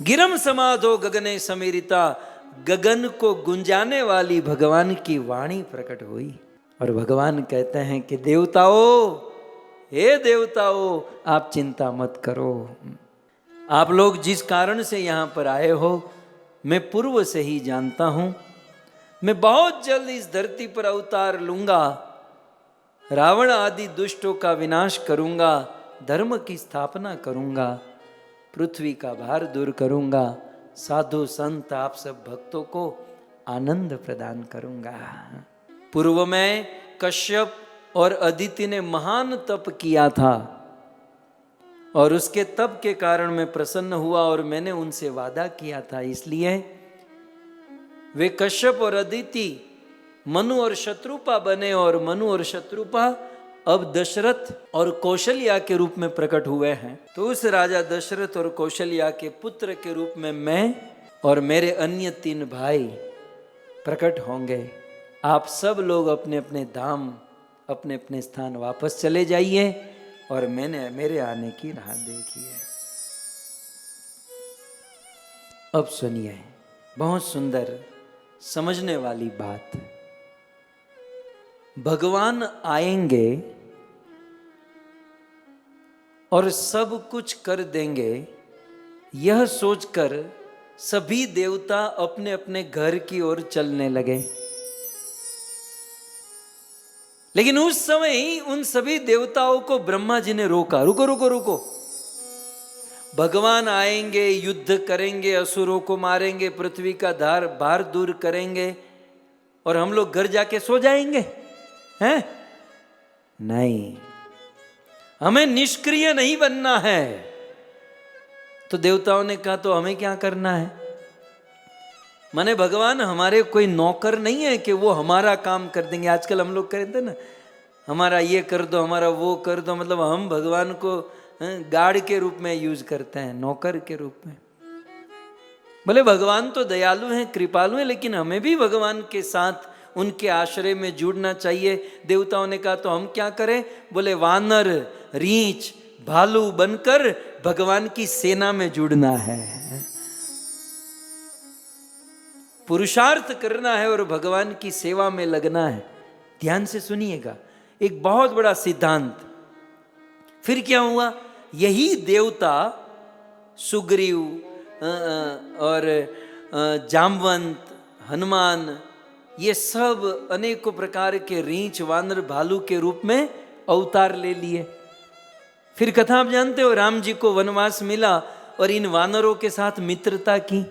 गिरम समाधो गगने समीरिता, गगन को गुंजाने वाली भगवान की वाणी प्रकट हुई। और भगवान कहते हैं कि देवताओं, हे देवताओं, आप चिंता मत करो। आप लोग जिस कारण से यहां पर आए हो मैं पूर्व से ही जानता हूं। मैं बहुत जल्द इस धरती पर अवतार लूंगा, रावण आदि दुष्टों का विनाश करूंगा, धर्म की स्थापना करूंगा, पृथ्वी का भार दूर करूंगा, साधु संत आप सब भक्तों को आनंद प्रदान करूंगा। पूर्व में कश्यप और अदिति ने महान तप किया था और उसके तप के कारण मैं प्रसन्न हुआ और मैंने उनसे वादा किया था, इसलिए वे कश्यप और अदिति मनु और शत्रुपा बने और मनु और शत्रुपा अब दशरथ और कौशल्या के रूप में प्रकट हुए हैं। तो उस राजा दशरथ और कौशल्या के पुत्र के रूप में मैं और मेरे अन्य 3 भाई प्रकट होंगे। आप सब लोग अपने अपने धाम अपने अपने स्थान वापस चले जाइए और मैंने मेरे आने की राह देखी है। अब सुनिए बहुत सुंदर समझने वाली बात। भगवान आएंगे और सब कुछ कर देंगे, यह सोचकर सभी देवता अपने अपने घर की ओर चलने लगे। लेकिन उस समय ही उन सभी देवताओं को ब्रह्मा जी ने रोका, रुको रुको रुको, भगवान आएंगे, युद्ध करेंगे, असुरों को मारेंगे, पृथ्वी का भार दूर करेंगे और हम लोग घर जाके सो जाएंगे हैं? नहीं, हमें निष्क्रिय नहीं बनना है। तो देवताओं ने कहा तो हमें क्या करना है? माने भगवान हमारे कोई नौकर नहीं है कि वो हमारा काम कर देंगे। आजकल हम लोग कहते ना, हमारा ये कर दो, हमारा वो कर दो, मतलब हम भगवान को गार्ड के रूप में यूज करते हैं, नौकर के रूप में। भले भगवान तो दयालु हैं, कृपालु हैं, लेकिन हमें भी भगवान के साथ उनके आश्रय में जुड़ना चाहिए। देवताओं ने कहा तो हम क्या करें? बोले वानर, रीछ, भालू बनकर भगवान की सेना में जुड़ना है, पुरुषार्थ करना है और भगवान की सेवा में लगना है। ध्यान से सुनिएगा, एक बहुत बड़ा सिद्धांत। फिर क्या हुआ? यही देवता सुग्रीव और जामवंत, हनुमान, ये सब अनेकों प्रकार के रीछ, वानर, भालू के रूप में अवतार ले लिए। फिर कथा आप जानते हो, राम जी को वनवास मिला और इन वानरों के साथ मित्रता की,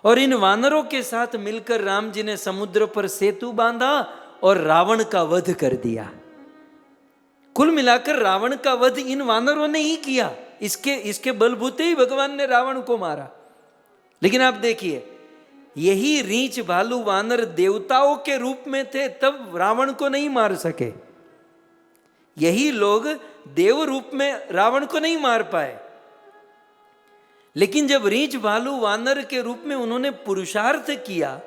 और इन वानरों के साथ मिलकर राम जी ने समुद्र पर सेतु बांधा और रावण का वध कर दिया। कुल मिलाकर रावण का वध इन वानरों ने ही किया। इसके बलबूते ही भगवान ने रावण को मारा। लेकिन आप देखिए, यही रीछ, भालू, वानर देवताओं के रूप में थे, तब रावण को नहीं मार सके। यही लोग देव रूप में रावण को नहीं मार पाए। लेकिन जब रीछ, भालू, वानर के रूप में उन्होंने पुरुषार्थ किया,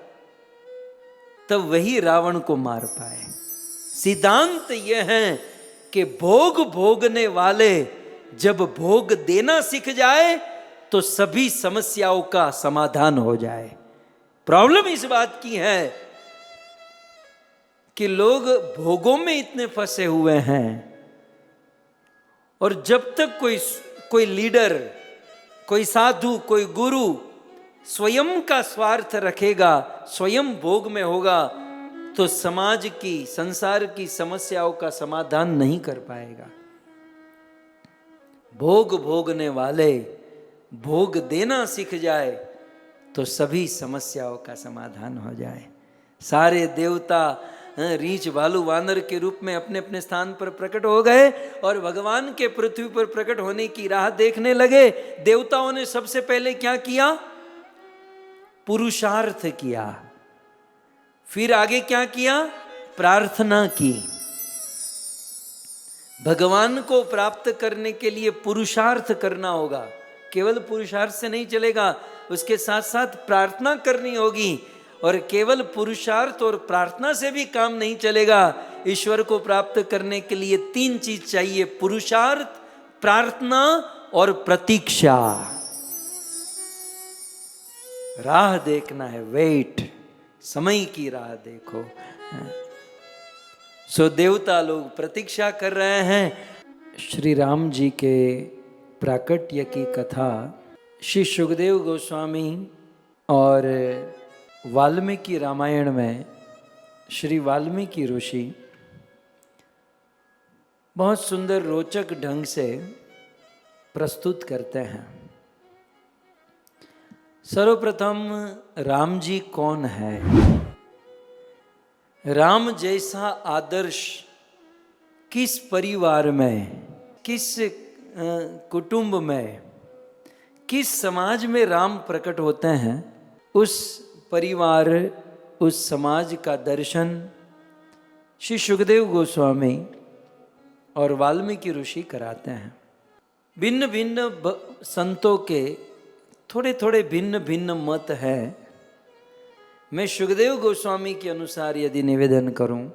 तब वही रावण को मार पाए। सिद्धांत यह है कि भोग भोगने वाले जब भोग देना सीख जाए तो सभी समस्याओं का समाधान हो जाए। प्रॉब्लम इस बात की है कि लोग भोगों में इतने फंसे हुए हैं, और जब तक कोई लीडर, कोई साधु, कोई गुरु स्वयं का स्वार्थ रखेगा, स्वयं भोग में होगा, तो समाज की, संसार की समस्याओं का समाधान नहीं कर पाएगा। भोग भोगने वाले भोग देना सीख जाए तो सभी समस्याओं का समाधान हो जाए। सारे देवता रीछ, भालू, वानर के रूप में अपने अपने स्थान पर प्रकट हो गए और भगवान के पृथ्वी पर प्रकट होने की राह देखने लगे। देवताओं ने सबसे पहले क्या किया? पुरुषार्थ किया। फिर आगे क्या किया? प्रार्थना की। भगवान को प्राप्त करने के लिए पुरुषार्थ करना होगा। केवल पुरुषार्थ से नहीं चलेगा, उसके साथ साथ प्रार्थना करनी होगी। और केवल पुरुषार्थ और प्रार्थना से भी काम नहीं चलेगा। ईश्वर को प्राप्त करने के लिए 3 चीज चाहिए: पुरुषार्थ, प्रार्थना और प्रतीक्षा। राह देखना है, वेट, समय की राह देखो। सो देवता लोग प्रतीक्षा कर रहे हैं। श्री राम जी के प्राकट्य की कथा श्री सुखदेव गोस्वामी और वाल्मीकि रामायण में श्री वाल्मीकि ऋषि बहुत सुंदर रोचक ढंग से प्रस्तुत करते हैं। सर्वप्रथम राम जी कौन है? राम जैसा आदर्श किस परिवार में, किस कुटुंब में, किस समाज में राम प्रकट होते हैं, उस परिवार, उस समाज का दर्शन श्री सुखदेव गोस्वामी और वाल्मीकि ऋषि कराते हैं। भिन्न भिन्न संतों के थोड़े थोड़े भिन्न भिन्न मत है। मैं सुखदेव गोस्वामी के अनुसार यदि निवेदन करूं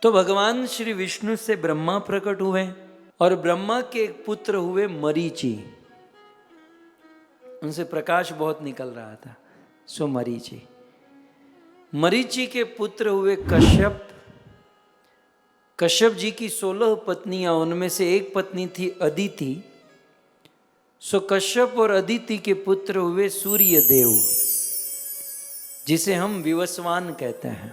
तो भगवान श्री विष्णु से ब्रह्मा प्रकट हुए और ब्रह्मा के एक पुत्र हुए मरीचि। उनसे प्रकाश बहुत निकल रहा था, सो मरीचि। मरीचि के पुत्र हुए कश्यप। कश्यप जी की 16 पत्नियां, उनमें से एक पत्नी थी अदिति। सो कश्यप और अदिति के पुत्र हुए सूर्य देव, जिसे हम विवस्वान कहते हैं।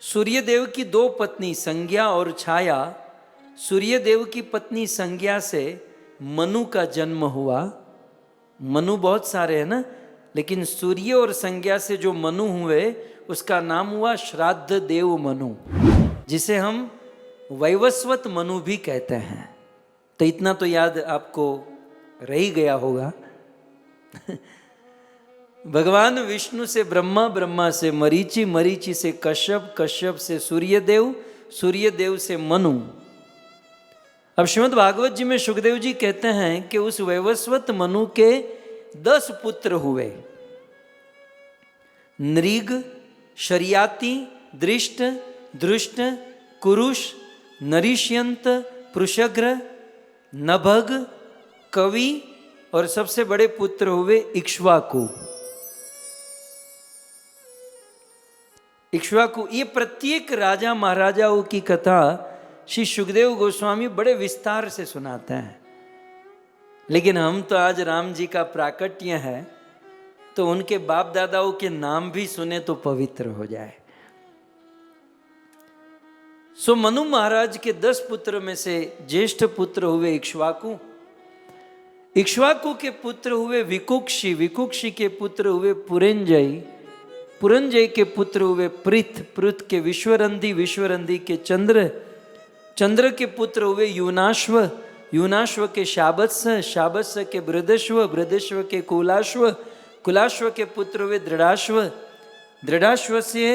सूर्यदेव की 2 पत्नी संज्ञा और छाया। सूर्यदेव की पत्नी संज्ञा से मनु का जन्म हुआ। मनु बहुत सारे हैं ना, लेकिन सूर्य और संज्ञा से जो मनु हुए उसका नाम हुआ श्राद्ध देव मनु, जिसे हम वैवस्वत मनु भी कहते हैं। तो इतना तो याद आपको रह ही गया होगा। भगवान विष्णु से ब्रह्मा, ब्रह्मा से मरीचि, मरीचि से कश्यप, कश्यप से सूर्यदेव, सूर्यदेव से मनु। अब श्रीमद् भागवत जी में सुखदेव जी कहते हैं कि उस वैवस्वत मनु के 10 पुत्र हुए। नृग, शरियाती, दृष्ट, दृष्ट, कुरुष, नरिष्यंत, पृषग्र, नभग, कवि और सबसे बड़े पुत्र हुए इक्ष्वाकु। इक्ष्वाकु, ये प्रत्येक राजा महाराजाओं की कथा श्री सुखदेव गोस्वामी बड़े विस्तार से सुनाते हैं। लेकिन हम तो आज राम जी का प्राकट्य है तो उनके बाप दादाओं के नाम भी सुने तो पवित्र हो जाए। सो मनु महाराज के 10 पुत्र में से ज्येष्ठ पुत्र हुए इक्ष्वाकु। इक्ष्वाकु के पुत्र हुए विकुक्षी, विकुक्षी के पुत्र हुए पुरंजय, पुरंजय के पुत्र हुए पृथ, पृथ के विश्वरंधी, विश्वरंधी के चंद्र, चंद्र के पुत्र हुए यूनाश्व, यूनाश्व के शाबत्स, शाबत्स के बृहदश्व, बृहदश्व के कुलाश्व, कुलाश्व के पुत्र हुए दृढ़ाश्व, दृढ़ाश्व से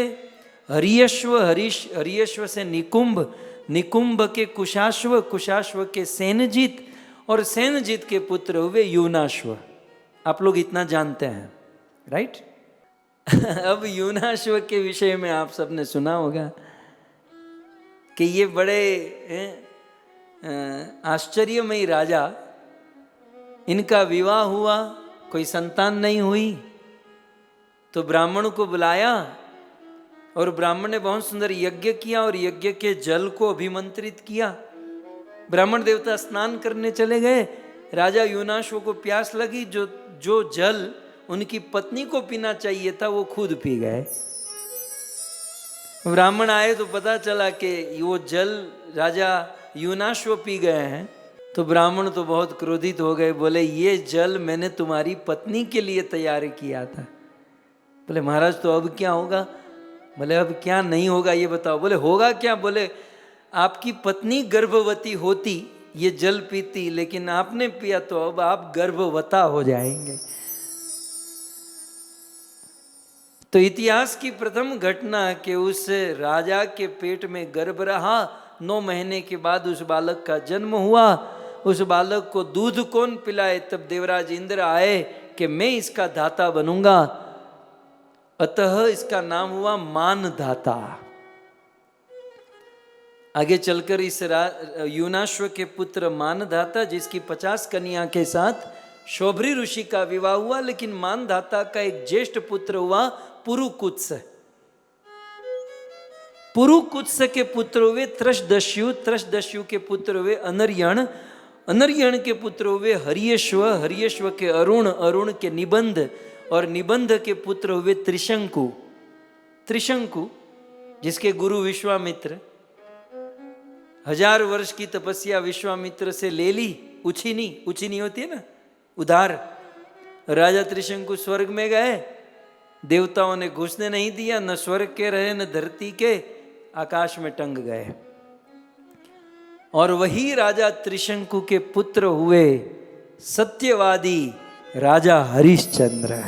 हरियश्व, हरियश्व से निकुंभ, निकुंभ के कुशाश्व, कुशाश्व के सेनजीत और सेनजीत के पुत्र हुए यूनाश्व। आप लोग इतना जानते हैं, राइट? अब यूनाश्व के विषय में आप सबने सुना होगा कि ये बड़े आश्चर्यमयी राजा, इनका विवाह हुआ, कोई संतान नहीं हुई तो ब्राह्मण को बुलाया और ब्राह्मण ने बहुत सुंदर यज्ञ किया और यज्ञ के जल को अभिमंत्रित किया। ब्राह्मण देवता स्नान करने चले गए, राजा यूनाश्व को प्यास लगी, जो जल उनकी पत्नी को पीना चाहिए था वो खुद पी गए। ब्राह्मण आए तो पता चला कि वो जल राजा यूनाश्व पी गए हैं। तो ब्राह्मण तो बहुत क्रोधित हो गए, बोले ये जल मैंने तुम्हारी पत्नी के लिए तैयार किया था। बोले महाराज तो अब क्या होगा? बोले अब क्या नहीं होगा ये बताओ। बोले होगा क्या? बोले आपकी पत्नी गर्भवती होती ये जल पीती, लेकिन आपने पिया तो अब आप गर्भवता हो जाएंगे। तो इतिहास की प्रथम घटना कि उस राजा के पेट में गर्भ रहा, 9 महीने के बाद उस बालक का जन्म हुआ। उस बालक को दूध कौन पिलाए? तब देवराज इंद्र आए कि मैं इसका दाता बनूंगा, अतः इसका नाम हुआ मानधाता। आगे चलकर इस यूनाश्व के पुत्र मानधाता, जिसकी 50 कन्या के साथ शोभरी ऋषि का विवाह हुआ, लेकिन मानधाता का एक ज्येष्ठ पुत्र हुआ पुरुकुत्स। पुरुकुत्स के पुत्र हुए त्रशदस्यु, त्रशदस्यु के पुत्र हुए अनर्यण, अनर्यण के पुत्र हुए हरियश्व, हरियश्व के अरुण, अरुण के निबंध और निबंध के पुत्र हुए त्रिशंकु। त्रिशंकु जिसके गुरु विश्वामित्र, 1000 वर्ष की तपस्या विश्वामित्र से ले ली, उछिनी, उछिनी होती है ना उधार। राजा त्रिशंकु स्वर्ग में गए, देवताओं ने घुसने नहीं दिया, न स्वर्ग के रहे न धरती के, आकाश में टंग गए। और वही राजा त्रिशंकु के पुत्र हुए सत्यवादी राजा हरिश्चंद्र।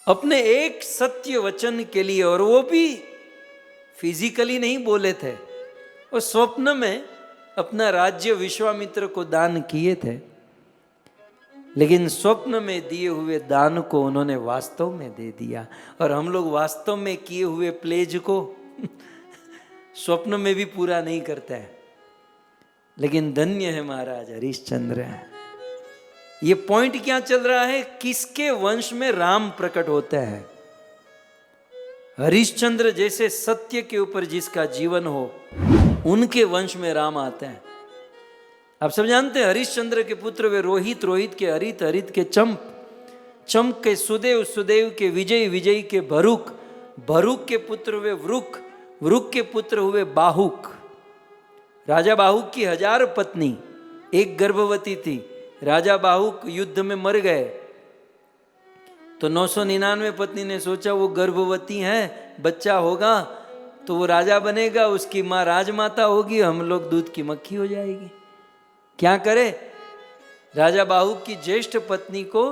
अपने एक सत्य वचन के लिए, और वो भी फिजिकली नहीं बोले थे, वो स्वप्न में अपना राज्य विश्वामित्र को दान किए थे, लेकिन स्वप्न में दिए हुए दान को उन्होंने वास्तव में दे दिया। और हम लोग वास्तव में किए हुए प्लेज को स्वप्न में भी पूरा नहीं करते हैं। लेकिन धन्य है महाराज हरिश्चंद्र। ये पॉइंट क्या चल रहा है? किसके वंश में राम प्रकट होते हैं? हरिश्चंद्र जैसे सत्य के ऊपर जिसका जीवन हो, उनके वंश में राम आते हैं। आप सब जानते हैं हरिश्चंद्र के पुत्र वे रोहित, रोहित के हरित, हरित के चंप, चंप के सुदेव, सुदेव के विजय, विजय के भरुक, भरुक के पुत्र हुए वृक, वृक के पुत्र हुए बाहुक। राजा बाहुक की 1000 पत्नी, एक गर्भवती थी। राजा बाहुक युद्ध में मर गए तो 999 पत्नी ने सोचा वो गर्भवती हैं, बच्चा होगा तो वो राजा बनेगा, उसकी माँ राजमाता होगी, हम लोग दूध की मक्खी हो जाएगी। क्या करे? राजा बाहुक की ज्येष्ठ पत्नी को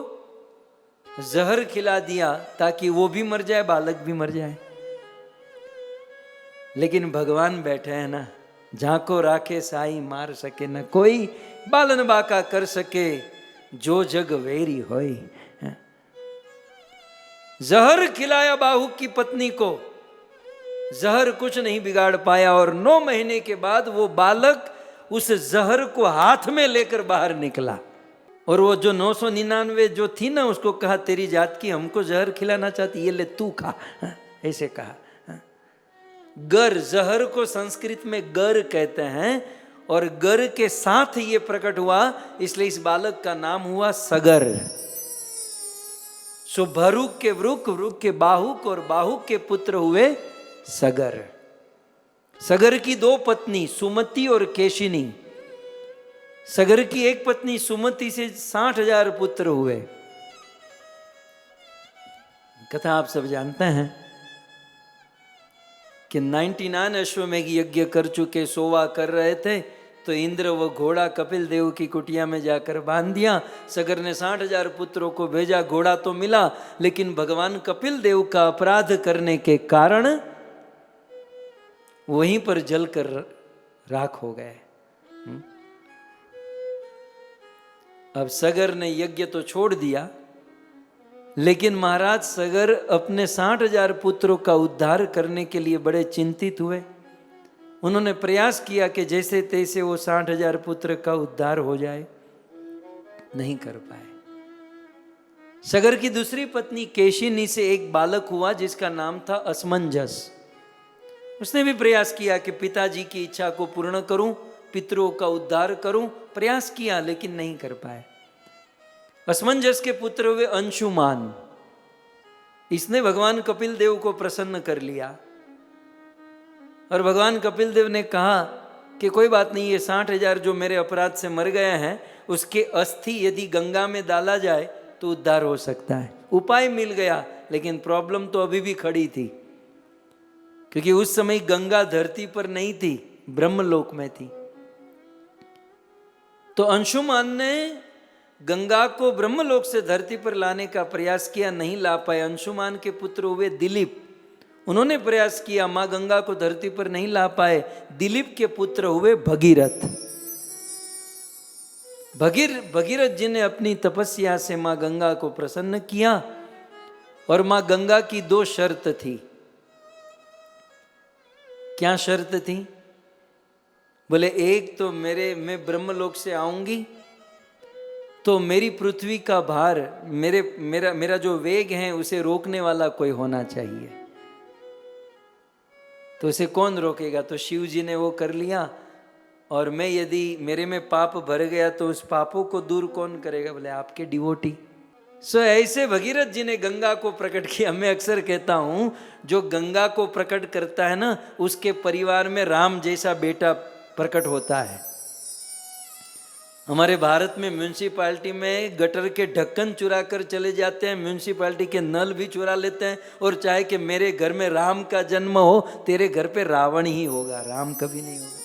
जहर खिला दिया ताकि वो भी मर जाए, बालक भी मर जाए। लेकिन भगवान बैठे हैं ना, झांको राखे साई मार सके न कोई, बालन बाका कर सके जो जग वेरी होई। जहर खिलाया बाहु की पत्नी को, जहर कुछ नहीं बिगाड़ पाया। और 9 महीने के बाद वो बालक उस जहर को हाथ में लेकर बाहर निकला। और वो जो 999 जो थी ना, उसको कहा तेरी जात की हमको जहर खिलाना चाहती, ये ले तू खा, ऐसे कहा। गर, जहर को संस्कृत में गर कहते हैं, और गर के साथ ये प्रकट हुआ, इसलिए इस बालक का नाम हुआ सगर। सो भरुक के वृक, वृक के बाहुक, और बाहुक के पुत्र हुए सगर। सगर की 2 पत्नी सुमति और केशिनी। सगर की एक पत्नी सुमति से 60,000 पुत्र हुए। कथा आप सब जानते हैं कि 99 अश्वमेघ यज्ञ कर चुके, 100वां कर रहे थे, तो इंद्र वो घोड़ा कपिल देव की कुटिया में जाकर बांध दिया। सगर ने 60,000 पुत्रों को भेजा, घोड़ा तो मिला, लेकिन भगवान कपिल देव का अपराध करने के कारण वहीं पर जलकर राख हो गए। अब सगर ने यज्ञ तो छोड़ दिया, लेकिन महाराज सगर अपने 60,000 पुत्रों का उद्धार करने के लिए बड़े चिंतित हुए। उन्होंने प्रयास किया कि जैसे तैसे वो 60,000 पुत्र का उद्धार हो जाए, नहीं कर पाए। सगर की दूसरी पत्नी केशिनी से एक बालक हुआ जिसका नाम था असमंजस। उसने भी प्रयास किया कि पिताजी की इच्छा को पूर्ण करूं, पितरों का उद्धार करूं, प्रयास किया लेकिन नहीं कर पाए। असमंजस के पुत्र हुए अंशुमान। इसने भगवान कपिल देव को प्रसन्न कर लिया, और भगवान कपिल देव ने कहा कि कोई बात नहीं, ये 60,000 जो मेरे अपराध से मर गए हैं, उसके अस्थि यदि गंगा में डाला जाए तो उद्धार हो सकता है। उपाय मिल गया, लेकिन प्रॉब्लम तो अभी भी खड़ी थी, क्योंकि उस समय गंगा धरती पर नहीं थी, ब्रह्मलोक में थी। तो अंशुमान ने गंगा को ब्रह्मलोक से धरती पर लाने का प्रयास किया, नहीं ला पाए। अंशुमान के पुत्र हुए दिलीप। उन्होंने प्रयास किया, मां गंगा को धरती पर नहीं ला पाए। दिलीप के पुत्र हुए भगीरथ। भगीरथ जी ने अपनी तपस्या से मां गंगा को प्रसन्न किया, और मां गंगा की 2 शर्त थी। क्या शर्त थी? बोले, एक तो मैं ब्रह्मलोक से आऊंगी तो मेरी पृथ्वी का भार, मेरा जो वेग है उसे रोकने वाला कोई होना चाहिए। तो उसे कौन रोकेगा? तो शिव जी ने वो कर लिया। और मैं यदि मेरे में पाप भर गया तो उस पापों को दूर कौन करेगा? बोले, आपके डिवोटी। सो ऐसे भगीरथ जी ने गंगा को प्रकट किया। मैं अक्सर कहता हूं, जो गंगा को प्रकट करता है ना, उसके परिवार में राम जैसा बेटा प्रकट होता है। हमारे भारत में म्यूनिसिपालिटी में गटर के ढक्कन चुरा कर चले जाते हैं, म्यूनिसिपालिटी के नल भी चुरा लेते हैं, और चाहे कि मेरे घर में राम का जन्म हो, तेरे घर पे रावण ही होगा, राम कभी नहीं होगा।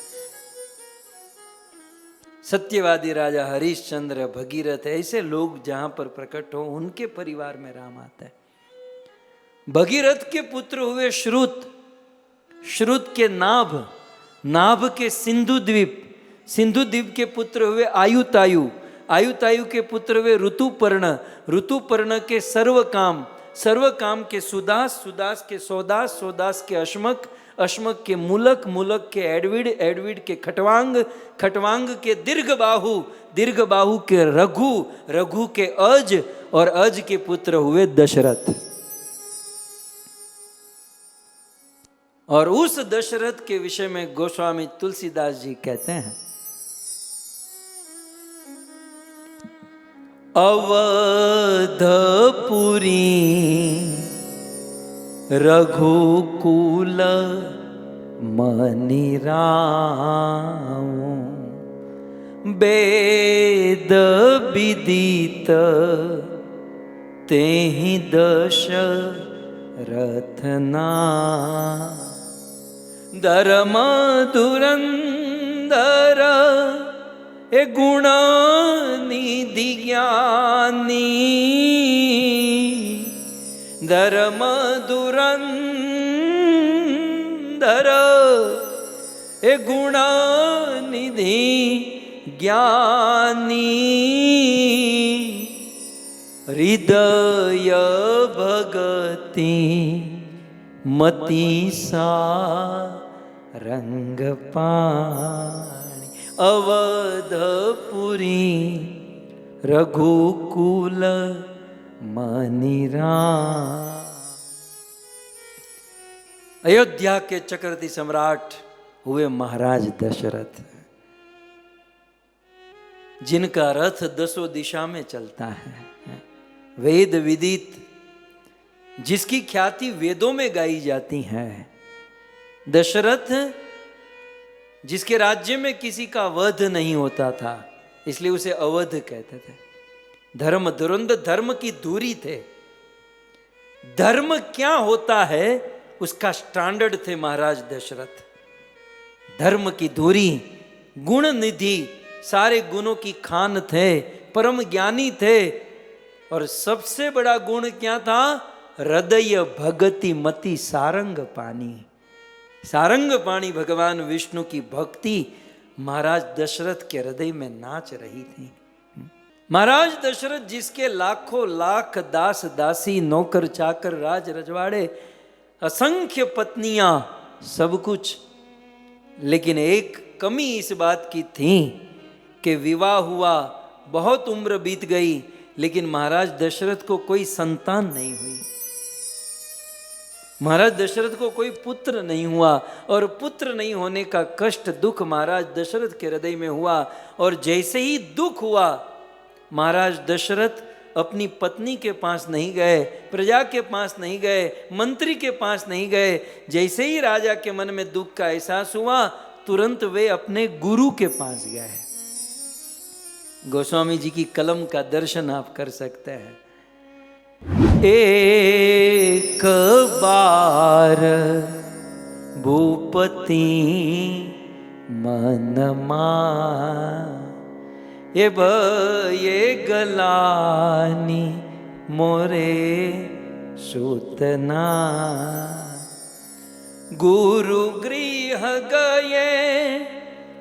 सत्यवादी राजा हरिश्चंद्र, भगीरथ, ऐसे लोग जहां पर प्रकट हो उनके परिवार में राम आता है। भगीरथ के पुत्र हुए श्रुत। श्रुत के नाभ के सिंधु द्वीप। सिंधु द्वीप के पुत्र हुए आयुतायु। आयुतायु के पुत्र हुए ऋतुपर्ण। ऋतुपर्ण के सर्वकाम के सुदास। सुदास के सौदास। सौदास के अश्मक। अश्मक के मूलक। मूलक के एडविड। एडविड के खटवांग। खटवांग के दीर्घबाहु। दीर्घबाहु के रघु। रघु के अज। और अज के पुत्र हुए दशरथ। और उस दशरथ के विषय में गोस्वामी तुलसीदास जी कहते हैं, अवधपुरी रघुकुल मनि राम, वेद विदित तेहि दशरथ नाम। धर्म धुरंधर ए गुण निधि ज्ञानी। धर्म धुरंधर ए गुण निधि ज्ञानी। हृदय भगति मति सा रंग पाणी अवधपुरी रघुकुल मनिरा। अयोध्या के चक्रवर्ती सम्राट हुए महाराज दशरथ, जिनका रथ 10 दिशा में चलता है, वेद विदित, जिसकी ख्याति वेदों में गाई जाती है। दशरथ जिसके राज्य में किसी का वध नहीं होता था, इसलिए उसे अवध कहते थे। धर्म धुरंध, धर्म की दूरी थे। धर्म क्या होता है उसका स्टैंडर्ड थे महाराज दशरथ। धर्म की दूरी, गुण निधि, सारे गुणों की खान थे, परम ज्ञानी थे। और सबसे बड़ा गुण क्या था? हृदय भगति मति सारंग पानी। सारंग पानी भगवान विष्णु की भक्ति महाराज दशरथ के हृदय में नाच रही थी। महाराज दशरथ जिसके लाखों लाख दास दासी, नौकर चाकर, राज रजवाड़े, असंख्य पत्नियां, सब कुछ, लेकिन एक कमी इस बात की थी कि विवाह हुआ, बहुत उम्र बीत गई, लेकिन महाराज दशरथ को कोई संतान नहीं हुई। महाराज दशरथ को कोई पुत्र नहीं हुआ, और पुत्र नहीं होने का कष्ट, दुख महाराज दशरथ के हृदय में हुआ। और जैसे ही दुख हुआ, महाराज दशरथ अपनी पत्नी के पास नहीं गए, प्रजा के पास नहीं गए, मंत्री के पास नहीं गए। जैसे ही राजा के मन में दुख का एहसास हुआ, तुरंत वे अपने गुरु के पास गए। गोस्वामी जी की कलम का दर्शन आप कर सकते हैं। एक बार भूपति मन ये गलानी मोरे सूतना, गुरु गृह गए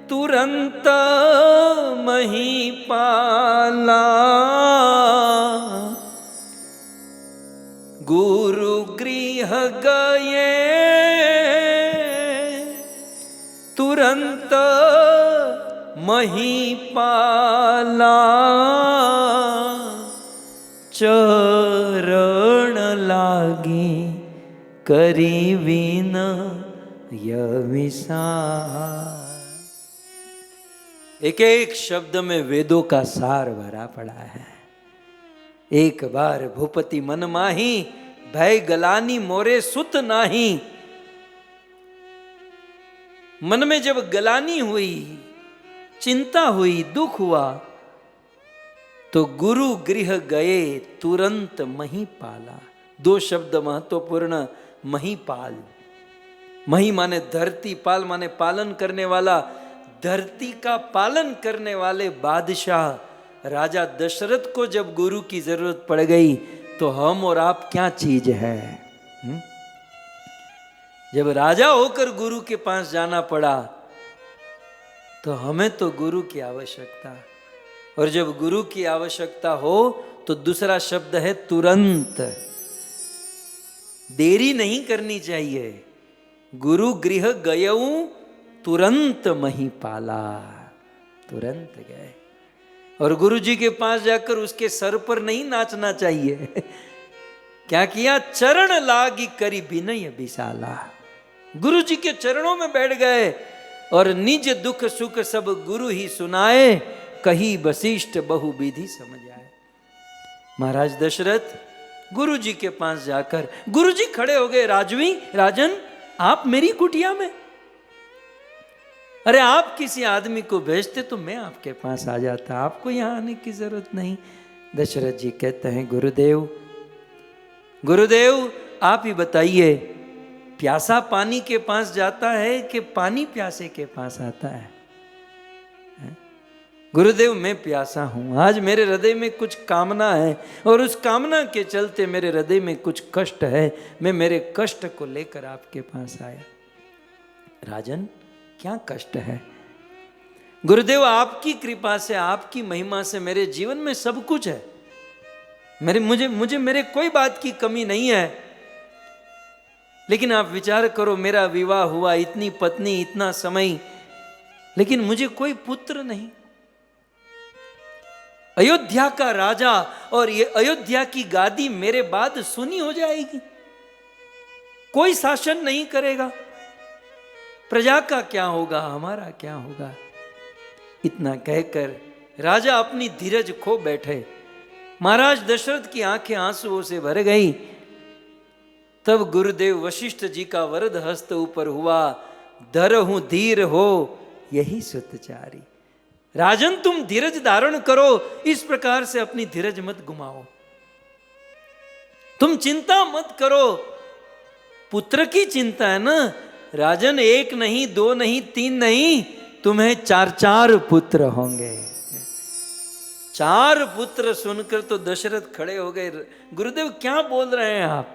तुरंत महीपाला, गुरु गृह गए तुरंत महीपाला, चरण लागी करी विनय विसार। एक एक शब्द में वेदों का सार भरा पड़ा है। एक बार भूपति मन माही, भय गलानी मोरे सुत नाही। मन में जब गलानी हुई, चिंता हुई, दुख हुआ, तो गुरु गृह गए तुरंत महीपाला। 2 शब्द महत्वपूर्ण, महीपाल। मही माने धरती, पाल माने पालन करने वाला। धरती का पालन करने वाले बादशाह राजा दशरथ को जब गुरु की जरूरत पड़ गई, तो हम और आप क्या चीज है? जब राजा होकर गुरु के पास जाना पड़ा, तो हमें तो गुरु की आवश्यकता। और जब गुरु की आवश्यकता हो, तो दूसरा शब्द है तुरंत। देरी नहीं करनी चाहिए। गुरु गृह गयऊ तुरंत महीपाला, तुरंत गए। और गुरु जी के पास जाकर उसके सर पर नहीं नाचना चाहिए। क्या किया? चरण लागी करी विनय विशाला। गुरु जी के चरणों में बैठ गए और निज दुख सुख सब गुरु ही सुनाए, कही वशिष्ठ बहु विधि समझ आए। महाराज दशरथ गुरु जी के पास जाकर, गुरु जी खड़े हो गए। राजवी, राजन, आप मेरी कुटिया में? अरे आप किसी आदमी को भेजते तो मैं आपके पास आ जाता, आपको यहां आने की जरूरत नहीं। दशरथ जी कहते हैं, गुरुदेव, गुरुदेव आप ही बताइए, प्यासा पानी के पास जाता है कि पानी प्यासे के पास आता है? गुरुदेव मैं प्यासा हूं, आज मेरे हृदय में कुछ कामना है और उस कामना के चलते मेरे हृदय में कुछ कष्ट है, मैं मेरे कष्ट को लेकर आपके पास आया। राजन क्या कष्ट है? गुरुदेव आपकी कृपा से, आपकी महिमा से मेरे जीवन में सब कुछ है। मुझे मेरे कोई बात की कमी नहीं है, लेकिन आप विचार करो, मेरा विवाह हुआ, इतनी पत्नी, इतना समय, लेकिन मुझे कोई पुत्र नहीं। अयोध्या का राजा और ये अयोध्या की गादी मेरे बाद सुनी हो जाएगी, कोई शासन नहीं करेगा, प्रजा का क्या होगा, हमारा क्या होगा। इतना कहकर राजा अपनी धीरज खो बैठे। महाराज दशरथ की आंखें आंसुओं से भर गई। तब गुरुदेव वशिष्ठ जी का वरद हस्त ऊपर हुआ, धरहु धीर हो यही सुतचारी। राजन, तुम धीरज धारण करो, इस प्रकार से अपनी धीरज मत गुमाओ, तुम चिंता मत करो। पुत्र की चिंता है ना राजन, एक नहीं, दो नहीं, तीन नहीं, तुम्हें 4 पुत्र होंगे। 4 पुत्र सुनकर तो दशरथ खड़े हो गए। गुरुदेव क्या बोल रहे हैं आप?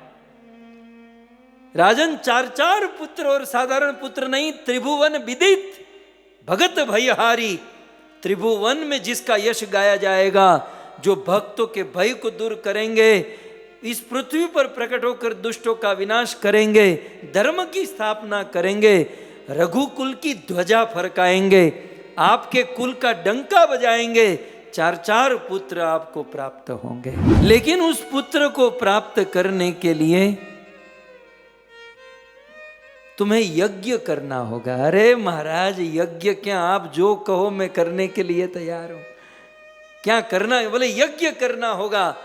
राजन, 4 पुत्र, और साधारण पुत्र नहीं, त्रिभुवन विदित भगत भयहारी। त्रिभुवन में जिसका यश गाया जाएगा, जो भक्तों के भय को दूर करेंगे, इस पृथ्वी पर प्रकट होकर दुष्टों का विनाश करेंगे, धर्म की स्थापना करेंगे, रघुकुल की ध्वजा फरकाएंगे, आपके कुल का डंका बजाएंगे। 4 पुत्र आपको प्राप्त होंगे। लेकिन उस पुत्र को प्राप्त करने के लिए तुम्हें यज्ञ करना होगा। अरे महाराज, यज्ञ क्या? आप जो कहो मैं करने के लिए तैयार हूं। क्या करना है? बोले यज्ञ करना होगा,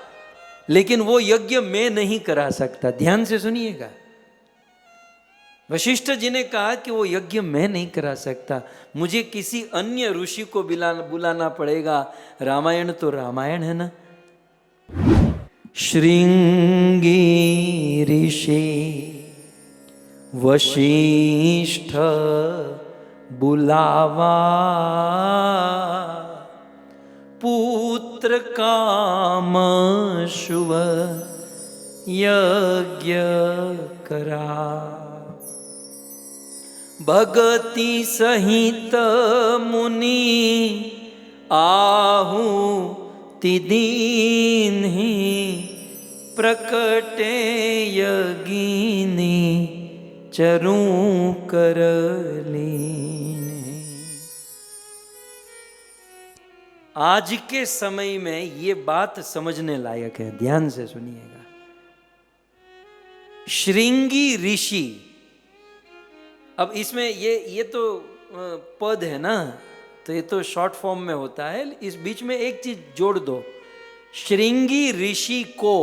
लेकिन वो यज्ञ मैं नहीं करा सकता। ध्यान से सुनिएगा। वशिष्ठ जी ने कहा कि वो यज्ञ मैं नहीं करा सकता, मुझे किसी अन्य ऋषि को बुलाना पड़ेगा। रामायण तो रामायण है ना। श्रृंगी ऋषि वशिष्ठ बुलावा, पुत्र काम शुभ यज्ञ करा। भगति सहित मुनि आहुति दीन्हि, प्रकटे यज्ञिनी चरू कर लीने। आज के समय में ये बात समझने लायक है, ध्यान से सुनिएगा। श्रृंगी ऋषि, अब इसमें ये तो पद है ना, तो ये तो शॉर्ट फॉर्म में होता है। इस बीच में एक चीज जोड़ दो, श्रृंगी ऋषि को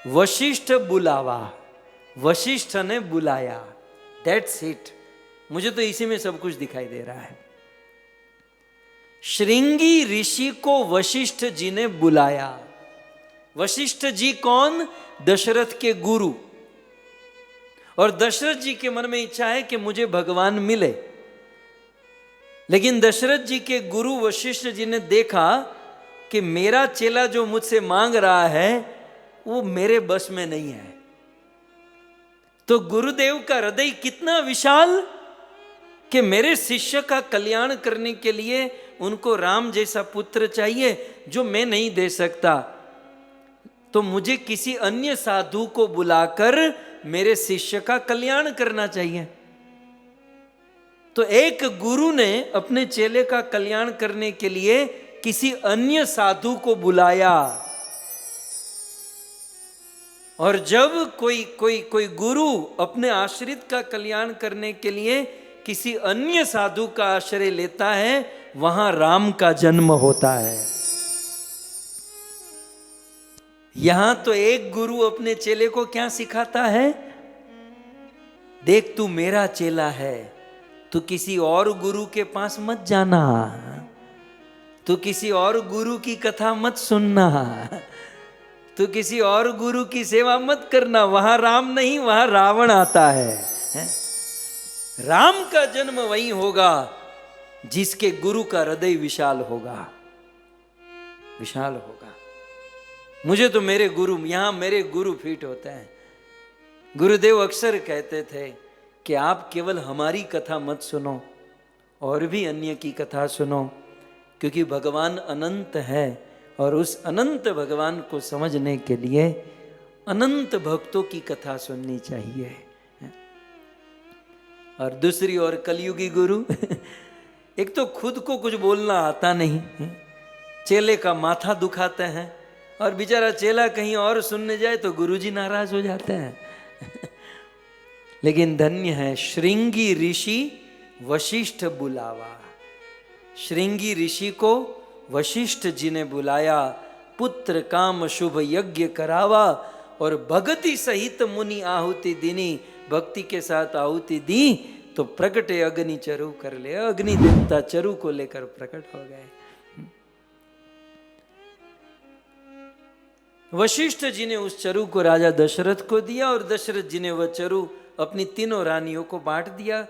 वशिष्ठ बुलावा, वशिष्ठ ने बुलाया, दैट्स इट। मुझे तो इसी में सब कुछ दिखाई दे रहा है। श्रृंगी ऋषि को वशिष्ठ जी ने बुलाया। वशिष्ठ जी कौन? दशरथ के गुरु। और दशरथ जी के मन में इच्छा है कि मुझे भगवान मिले, लेकिन दशरथ जी के गुरु वशिष्ठ जी ने देखा कि मेरा चेला जो मुझसे मांग रहा है वो मेरे बस में नहीं है। तो गुरुदेव का हृदय कितना विशाल कि मेरे शिष्य का कल्याण करने के लिए उनको राम जैसा पुत्र चाहिए जो मैं नहीं दे सकता, तो मुझे किसी अन्य साधु को बुलाकर मेरे शिष्य का कल्याण करना चाहिए। तो एक गुरु ने अपने चेले का कल्याण करने के लिए किसी अन्य साधु को बुलाया। और जब कोई गुरु अपने आश्रित का कल्याण करने के लिए किसी अन्य साधु का आश्रय लेता है, वहां राम का जन्म होता है। यहां तो एक गुरु अपने चेले को क्या सिखाता है? देख, तू मेरा चेला है, तू किसी और गुरु के पास मत जाना, तू किसी और गुरु की कथा मत सुनना, तू किसी और गुरु की सेवा मत करना। वहां राम नहीं, वहां रावण आता है। राम का जन्म वही होगा जिसके गुरु का हृदय विशाल होगा, विशाल होगा। मुझे तो मेरे गुरु, यहां मेरे गुरु फिट होते हैं। गुरुदेव अक्सर कहते थे कि आप केवल हमारी कथा मत सुनो, और भी अन्य की कथा सुनो, क्योंकि भगवान अनंत है और उस अनंत भगवान को समझने के लिए अनंत भक्तों की कथा सुननी चाहिए। और दूसरी ओर कलयुगी गुरु एक तो खुद को कुछ बोलना आता नहीं, चेले का माथा दुखाते हैं, और बेचारा चेला कहीं और सुनने जाए तो गुरुजी नाराज हो जाते हैं। लेकिन धन्य है श्रृंगी ऋषि वशिष्ठ बुलावा। श्रृंगी ऋषि को वशिष्ठ जी ने बुलाया, पुत्र काम शुभ यज्ञ करावा, और भक्ति सहित मुनि आहुति दीनी। भक्ति के साथ आहुति दी तो प्रकटे अग्नि चरु कर ले। अग्नि देवता चरु को लेकर प्रकट हो गए। वशिष्ठ जी ने उस चरु को राजा दशरथ को दिया, और दशरथ जी ने वह चरु अपनी तीनों रानियों को बांट दिया।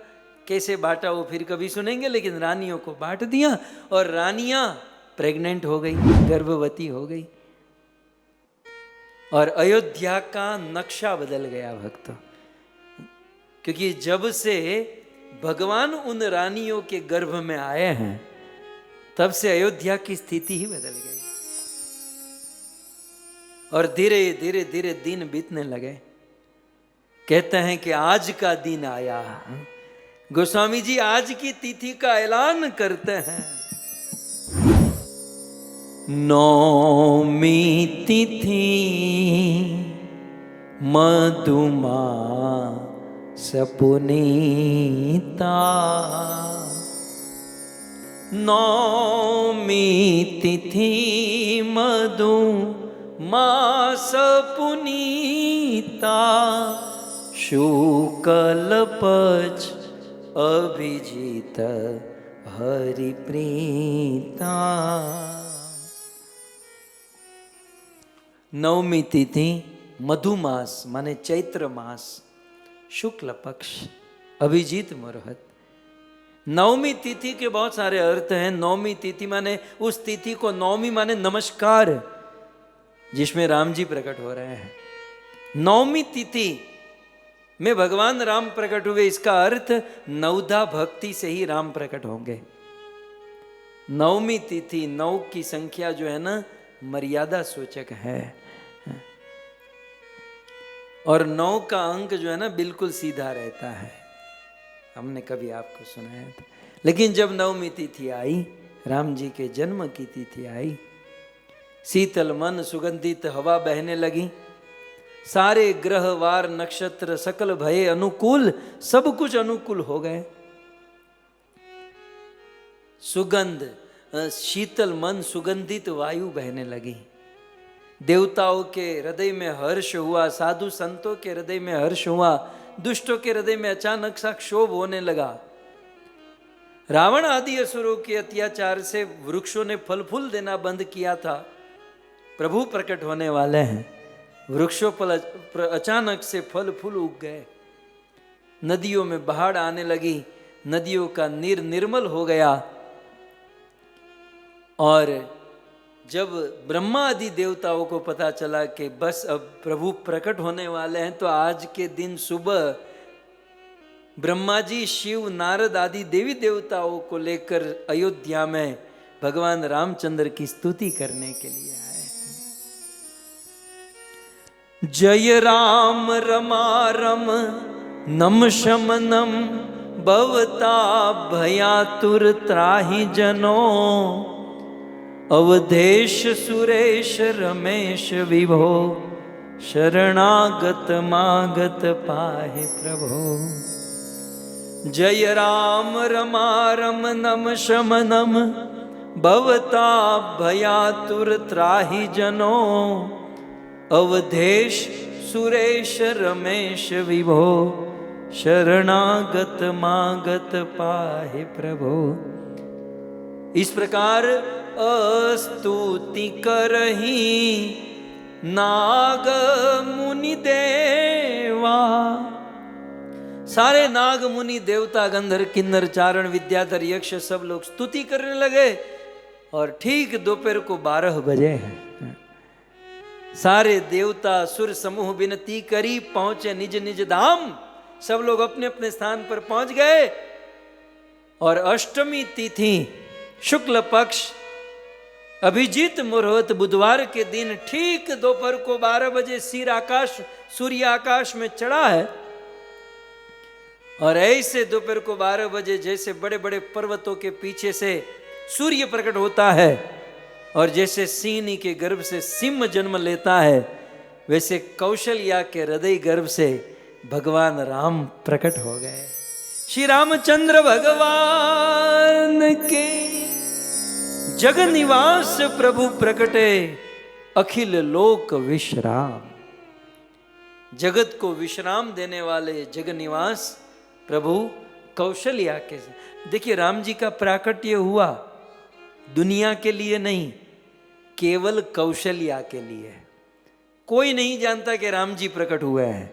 कैसे बांटा वो फिर कभी सुनेंगे, लेकिन रानियों को बांट दिया, और रानियां प्रेग्नेंट हो गई, गर्भवती हो गई, और अयोध्या का नक्शा बदल गया भक्तों। क्योंकि जब से भगवान उन रानियों के गर्भ में आए हैं, तब से अयोध्या की स्थिति ही बदल गई, और धीरे धीरे धीरे दिन बीतने लगे। कहते हैं कि आज का दिन आया। गोस्वामी जी आज की तिथि का ऐलान करते हैं। नौमी तिथि मधुमास पुनीता। नौमी तिथि मधुमास पुनीता। शुक्ल पक्ष अभिजीत हरि प्रीता। नवमी तिथि मधुमास माने चैत्र मास, शुक्ल पक्ष, अभिजीत मुहूर्त। नवमी तिथि के बहुत सारे अर्थ हैं। नवमी तिथि माने उस तिथि को, नवमी माने नमस्कार, जिसमें राम जी प्रकट हो रहे हैं। नवमी तिथि में भगवान राम प्रकट हुए, इसका अर्थ नवधा भक्ति से ही राम प्रकट होंगे। नवमी तिथि, नौ की संख्या जो है ना, मर्यादा सूचक है, और 9 का अंक जो है ना बिल्कुल सीधा रहता है। हमने कभी आपको सुनाया था। लेकिन जब नवमी तिथि आई, राम जी के जन्म की तिथि आई, शीतल मन सुगंधित हवा बहने लगी, सारे ग्रह वार नक्षत्र सकल भये अनुकूल, सब कुछ अनुकूल हो गए। सुगंध, शीतल मन सुगंधित वायु बहने लगी। देवताओं के हृदय में हर्ष हुआ, साधु संतों के हृदय में हर्ष हुआ, दुष्टों के हृदय में अचानक सा क्षोभ होने लगा। रावण आदि असुरों के अत्याचार से वृक्षों ने फल फूल देना बंद किया था। प्रभु प्रकट होने वाले हैं, वृक्षों पर अचानक से फल फूल उग गए। नदियों में बाढ़ आने लगी, नदियों का नीर निर्मल हो गया। और जब ब्रह्मा आदि देवताओं को पता चला कि बस अब प्रभु प्रकट होने वाले हैं, तो आज के दिन सुबह ब्रह्मा जी, शिव, नारद आदि देवी देवताओं को लेकर अयोध्या में भगवान रामचंद्र की स्तुति करने के लिए आए। जय राम रमारम नम शमनम भवता भयातुर त्राहि जनो। अवधेश सुरेश रमेश विभो शरणागत मागत पाहे प्रभो। जय राम रमारम नम शमनम भवता भयातुर त्राहि जनो। अवधेश सुरेश रमेश विभो शरणागत मागत पाहे प्रभो। इस प्रकार स्तुति करही नाग मुनि देवा। सारे नाग मुनि देवता गंधर्व किन्नर चारण विद्याधर यक्ष सब लोग स्तुति करने लगे। और ठीक दोपहर को 12 बजे हैं, सारे देवता सुर समूह विनती करी पहुंचे निज निज धाम। सब लोग अपने अपने स्थान पर पहुंच गए। और अष्टमी तिथि शुक्ल पक्ष अभिजीत मुहूर्त बुधवार के दिन ठीक दोपहर को 12 बजे सूर्य आकाश में चढ़ा है। और ऐसे दोपहर को 12 बजे जैसे बड़े बड़े पर्वतों के पीछे से सूर्य प्रकट होता है और जैसे सिंह के गर्भ से सिंह जन्म लेता है, वैसे कौशल्या के हृदय गर्भ से भगवान राम प्रकट हो गए। श्री रामचंद्र भगवान के जग निवास प्रभु प्रकटे, अखिल लोक विश्राम। जगत को विश्राम देने वाले जग निवास प्रभु कौशल्या के। देखिए राम जी का प्राकट्य हुआ दुनिया के लिए नहीं, केवल कौशल्या के लिए। कोई नहीं जानता कि राम जी प्रकट हुए हैं।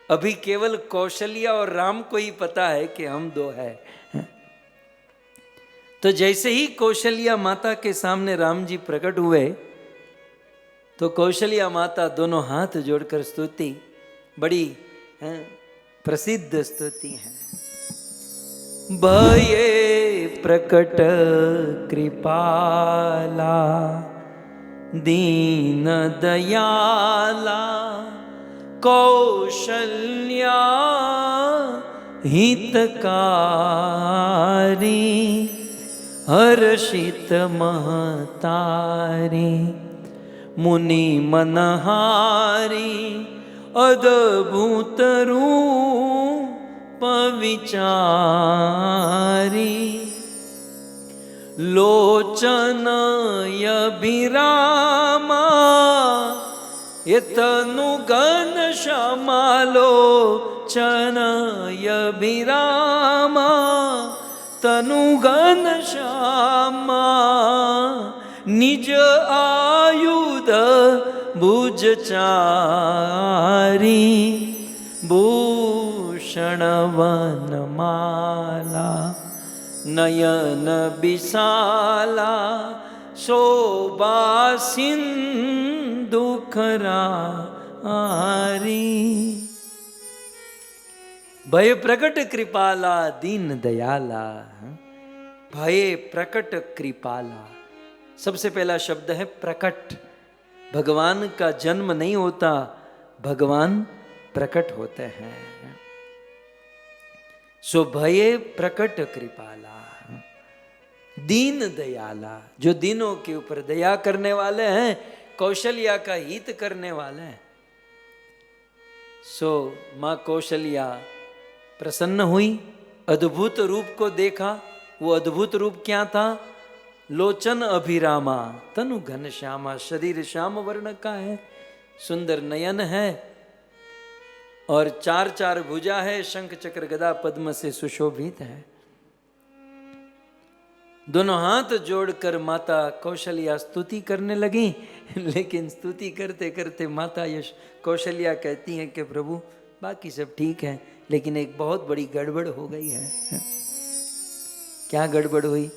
अभी केवल कौशल्या और राम को ही पता है कि हम दो हैं। तो जैसे ही कौशल्या माता के सामने राम जी प्रकट हुए तो कौशल्या माता दोनों हाथ जोड़कर स्तुति, बड़ी प्रसिद्ध स्तुति है। भये प्रकट कृपाला दीन दयाला कौशल्या हितकारी हर्षित महतारी मुनि मनहारी अद्भुत रूप विचारी लोचन अभिरामा इतनु घन श्यामा लोचन अभिरामा तनु घन श्यामा निज आयुध भुज चारी भूषण वनमाला नयन विशाला शोभा सिंधु खरारी भय प्रकट कृपाला दीन दयाला। भय प्रकट कृपाला, सबसे पहला शब्द है प्रकट। भगवान का जन्म नहीं होता, भगवान प्रकट होते हैं। सो भये प्रकट कृपाला दीन दयाला, जो दीनों के ऊपर दया करने वाले हैं, कौशल्या का हित करने वाले हैं। सो माँ कौशल्या प्रसन्न हुई, अद्भुत रूप को देखा। वो अद्भुत रूप क्या था? लोचन अभिरामा तनु घन श्यामा, शरीर श्याम वर्ण का है, सुंदर नयन है और चार चार भुजा है, शंख चक्र गदा पद्म से सुशोभित है। दोनों हाथ जोड़कर माता कौशल्या स्तुति करने लगी। लेकिन स्तुति करते करते माता कौशल्या कहती हैं कि प्रभु बाकी सब ठीक है, लेकिन एक बहुत बड़ी गड़बड़ हो गई है। क्या गड़बड़ हुई?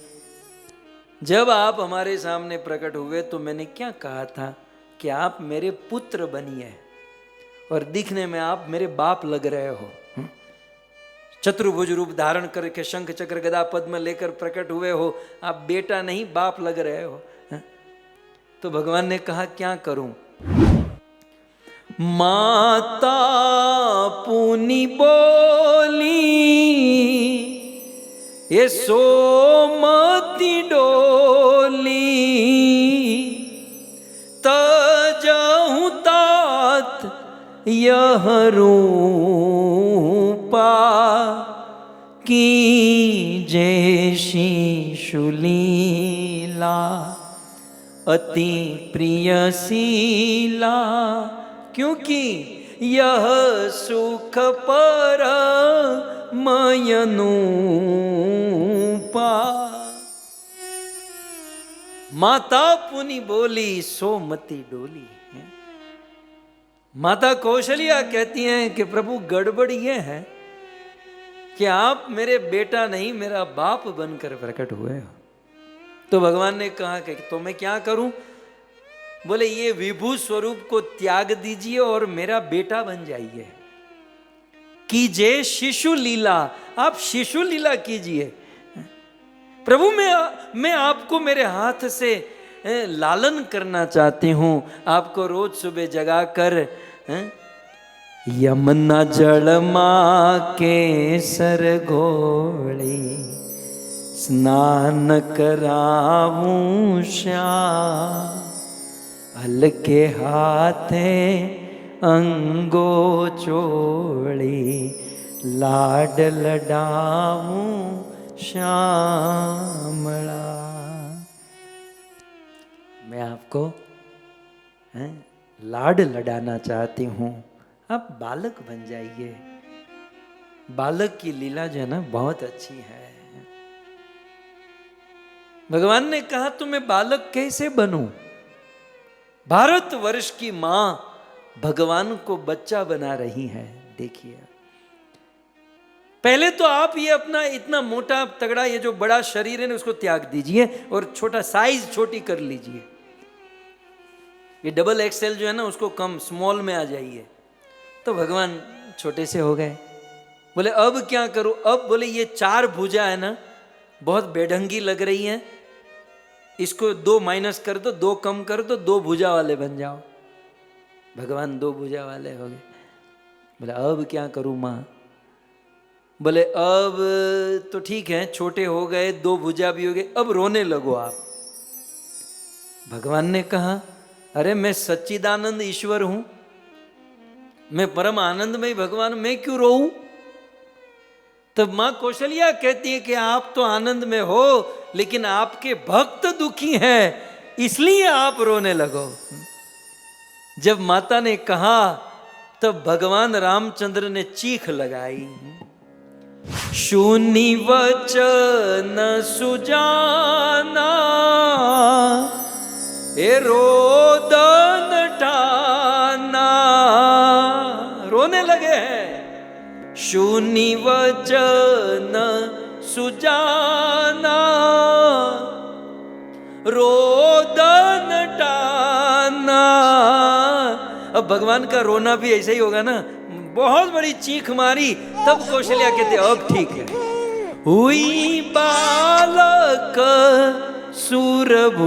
जब आप हमारे सामने प्रकट हुए तो मैंने क्या कहा था कि आप मेरे पुत्र बनिए और दिखने में आप मेरे बाप लग रहे हो। चतुर्भुज रूप धारण करके शंख चक्र गदा पद्म लेकर प्रकट हुए हो, आप बेटा नहीं बाप लग रहे हो। तो भगवान ने कहा क्या करूं? माता पुनि बोली ये सोमति डोली तजहु तात यह रूपा की जय शिशुलीला अति प्रियशीला, क्योंकि यह सुख पर मयनूपा। माता पुनि बोली सोमति डोली। माता कौशल्या कहती हैं कि प्रभु गड़बड़ ये है कि आप मेरे बेटा नहीं मेरा बाप बनकर प्रकट हुए हो। तो भगवान ने कहा कि तो मैं क्या करूं? बोले ये विभू स्वरूप को त्याग दीजिए और मेरा बेटा बन जाइए। कीजिए शिशु लीला, आप शिशु लीला कीजिए। प्रभु मैं आपको मेरे हाथ से लालन करना चाहती हूँ आपको रोज सुबह जगा कर। यमुना जल माँ के सर घोड़ी स्नान कराऊं श्याम, हल्के हाथे अंगो चोड़ी लाड लडाऊं श्यामला। मैं आपको लाड लडाना चाहती हूँ, आप बालक बन जाइए। बालक की लीला जो है ना बहुत अच्छी है। भगवान ने कहा तुम्हें बालक कैसे बनूं? भारतवर्ष की मां भगवान को बच्चा बना रही है। देखिए पहले तो आप ये अपना इतना मोटा तगड़ा ये जो बड़ा शरीर है ना उसको त्याग दीजिए और छोटा साइज छोटी कर लीजिए। ये डबल एक्सएल जो है ना उसको कम स्मॉल में आ जाइए। तो भगवान छोटे से हो गए। बोले अब क्या करूं? अब बोले ये 4 भुजा है ना बहुत बेढंगी लग रही है, इसको 2 माइनस कर दो, 2 कम कर दो, 2 भुजा वाले बन जाओ। भगवान 2 भुजा वाले हो गए। बोले अब क्या करूं माँ? बोले अब तो ठीक है छोटे हो गए, 2 भुजा भी हो गए, अब रोने लगो आप। भगवान ने कहा अरे मैं सच्चिदानंद ईश्वर हूं, मैं परम आनंदमय भगवान, मैं क्यों रोऊं? तब मां कौशल्या कहती है कि आप तो आनंद में हो लेकिन आपके भक्त दुखी हैं इसलिए आप रोने लगो। जब माता ने कहा तब भगवान रामचंद्र ने चीख लगाई। शून्य वचन सुजाना ए रोदन टाना, रोने लगे हैं। शून्य वचन सुजाना रोदन टाना। अब भगवान का रोना भी ऐसा ही होगा ना, बहुत बड़ी चीख मारी तब कौशल्या कहते अब ठीक है। हुई बालक सुरभूपा,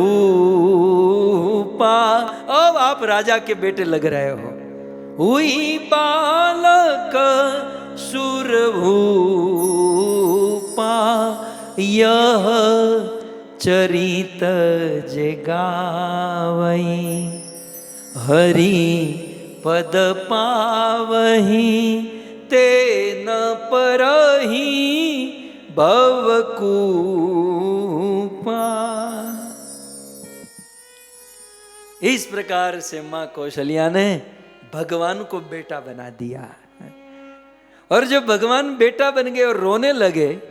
अब आप राजा के बेटे लग रहे हो। हुई बालक सुरभूपा, यह चरित जे गावई, हरि पद पावही ते न परही भवकूपा। इस प्रकार से मां कौशल्या ने भगवान को बेटा बना दिया। और जब भगवान बेटा बन गए और रोने लगे,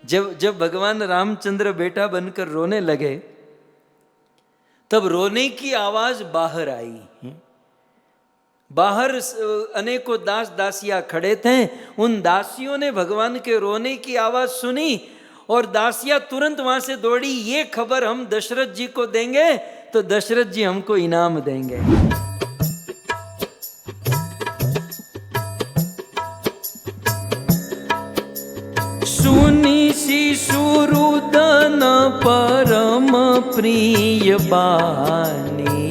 जब भगवान रामचंद्र बेटा बनकर रोने लगे तब रोने की आवाज बाहर आई। बाहर अनेकों दास दासियां खड़े थे। उन दासियों ने भगवान के रोने की आवाज सुनी और दासियां तुरंत वहां से दौड़ी, ये खबर हम दशरथ जी को देंगे तो दशरथ जी हमको इनाम देंगे। सुनी शिशुरुदन परम प्रिय बानी,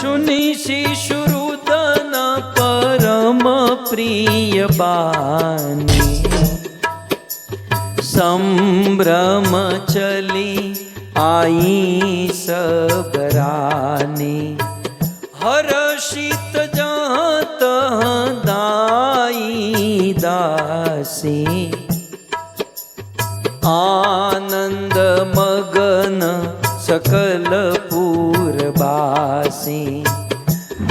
सुनी शिशुरुदन परम प्रिय बानी, संभ्रम चली आई सब रानी, हर्षित जहाँ तहाँ दाई दासी, आनंद मगन सकल पूरबासी,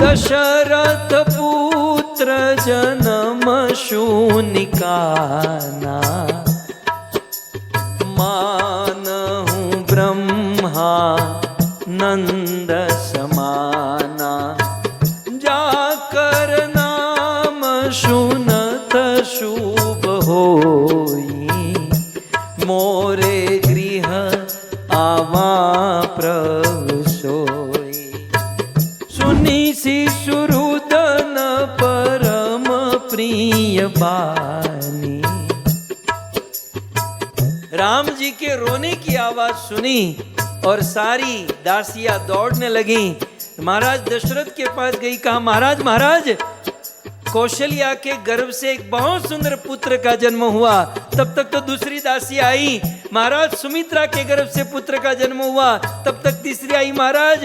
दशरथ पुत्र जन्म शूनिकाना, मानहु ब्रह्मा नंद समाना, जाकर नाम सुनत शुभ होई, मोरे गृह आवा प्रभु सोई। सुनी शिशुरुदन परम प्रिय बानी। राम जी जी के रोने की आवाज सुनी और सारी दासियां दौड़ने लगी। महाराज दशरथ के पास गई, कहा महाराज महाराज कौशल्या के गर्भ से एक बहुत सुंदर पुत्र का जन्म हुआ। तब तक तो दूसरी दासी आई, महाराज सुमित्रा के गर्भ से पुत्र का जन्म हुआ। तब तक तीसरी आई, महाराज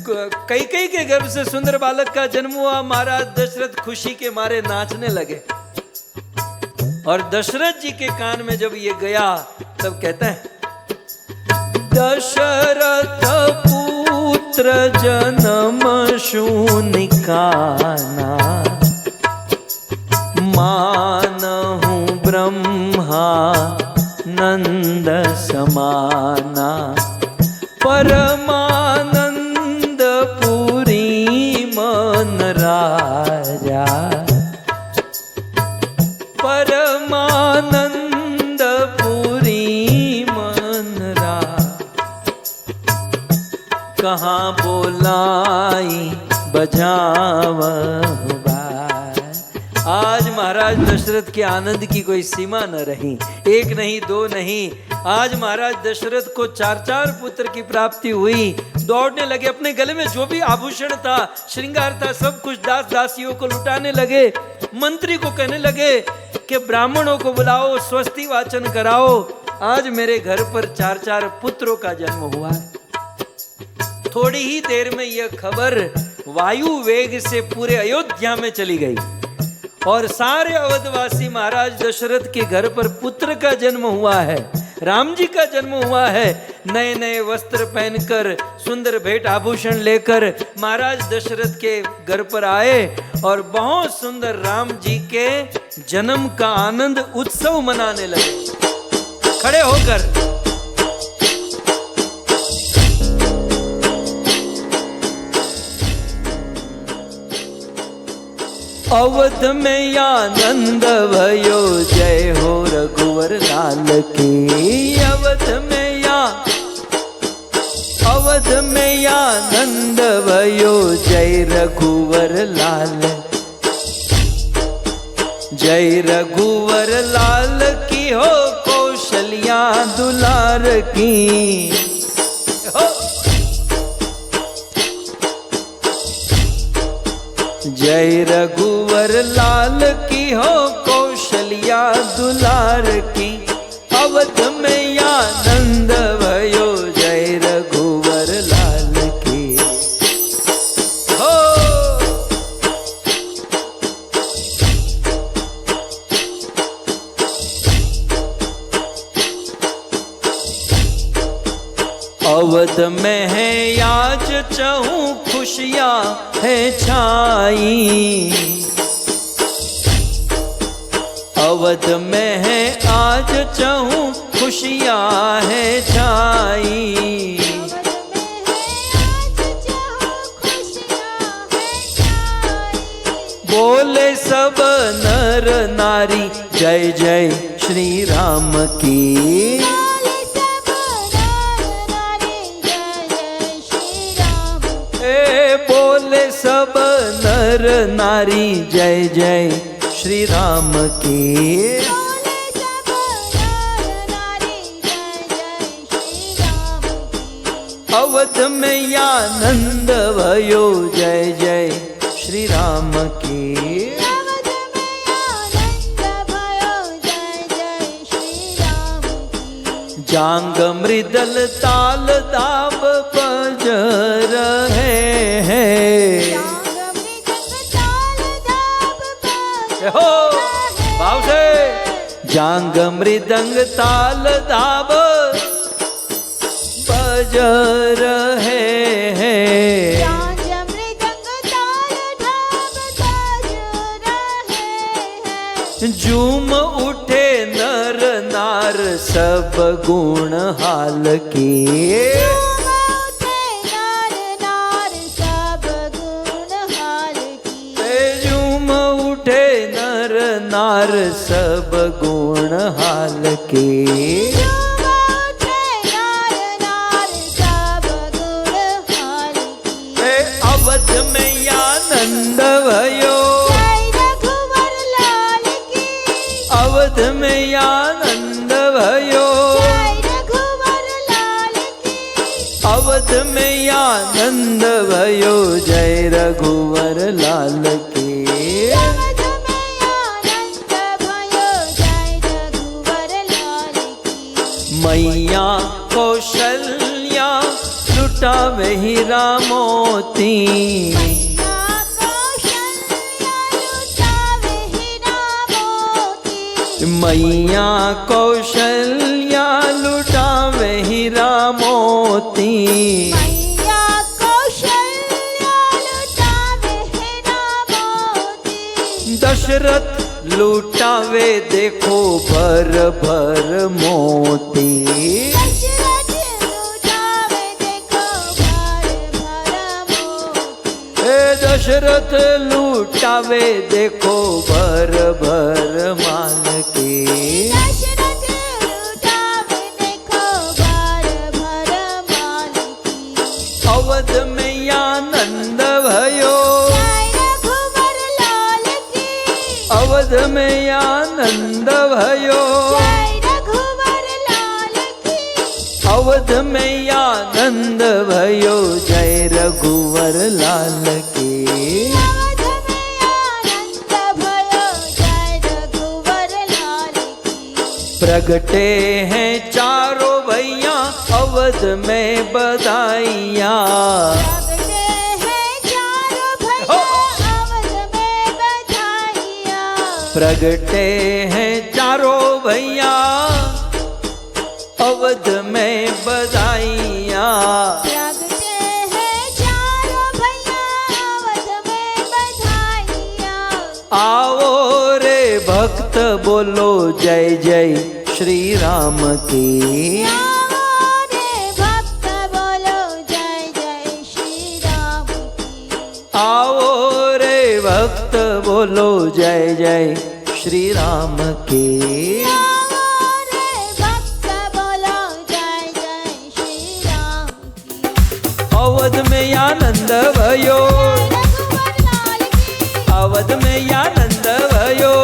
कैकेयी के गर्भ से सुंदर बालक का जन्म हुआ। महाराज दशरथ खुशी के मारे नाचने लगे। और दशरथ जी के कान में जब ये गया तब कहते हैं, दशरथ पुत्र जन्म शून्य काना, मानहु ब्रह्मा नंद समाना, परमानंद पुरी मन राजा, परमानंद पुरी मन राजा। कहाँ बोलाई बजावहु बाज। आज महाराज दशरथ के आनंद की कोई सीमा न रही। एक नहीं दो नहीं, आज महाराज दशरथ को 4 पुत्र की प्राप्ति हुई। दौड़ने लगे, अपने गले में जो भी आभूषण था, श्रृंगार था, सब कुछ दास दासियों को लुटाने लगे। मंत्री को कहने लगे कि ब्राह्मणों को बुलाओ, स्वस्ति वाचन कराओ, आज मेरे घर पर 4 पुत्रों का जन्म हुआ है। थोड़ी ही देर में यह खबर वायु वेग से पूरे अयोध्या में चली गई और सारे अवधवासी महाराज दशरथ के घर पर पुत्र का जन्म हुआ है, राम जी का जन्म हुआ है। नए नए वस्त्र पहनकर, सुंदर भेंट आभूषण लेकर महाराज दशरथ के घर पर आए और बहुत सुंदर राम जी के जन्म का आनंद उत्सव मनाने लगे खड़े होकर। अवध में आनंद भयो, जय हो रघुवर लाल की। अवध में आनंद भयो, जय रघुवर लाल, जय रघुवर लाल की हो, कौशल्या दुलार की हो। जय रघुवर लाल की हो, कौशल्या दुलार की। अवध में आनंद भयो, जय रघुवर लाल की हो। अवध में है आज चहूं खुशियां है छाई। अवध में है आज चहूं खुशियां है छाई। बोले सब नर नारी, जय जय श्री राम की। बोले सब नर नारी, जय जय श्री राम की। अवध में आनंद भयो, जय जय श्री राम की। जांग मृदल ताल दाब बज रहे हैं। हो भाव से। जांग मृदंग ताल दाब बज रहे हैं। झूम उठे नर नार, सब गुण हाल के। झूम उठे नर नार, सब गुण हाल के। अवध में आनंद भयो, अवध में आनंद भयो, हीरा मोती। मैया कौशल्या लुटावे हीरा मोती। दशरथ लुटावे देखो भर भर मोती। दशरथ लुटावे देखो भर भर मान के। अवध में आनंद भयो, अवध में आनंद भयो, अवध में आनंद भयो, जय रघुवर लाल की। प्रगटे हैं चारों भैया अवध में बधाइयाँ। प्रगटे हैं चारों भैया अवध में बधाइयाँ। आओ रे भक्त बोलो जय जय श्री राम की। आओ रे भक्त बोलो जय जय श्री राम की। अवध में आनंद भयो, अवध में आनंद भयो,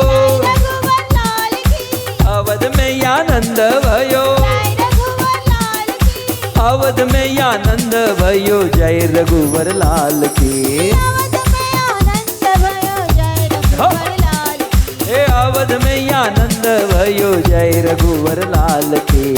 अवध में आनंद भयो, अवध में आनंद भयो, जय रघुवर लाल की। हे अवध में आनंद भयो, जय रघुवर लाल की।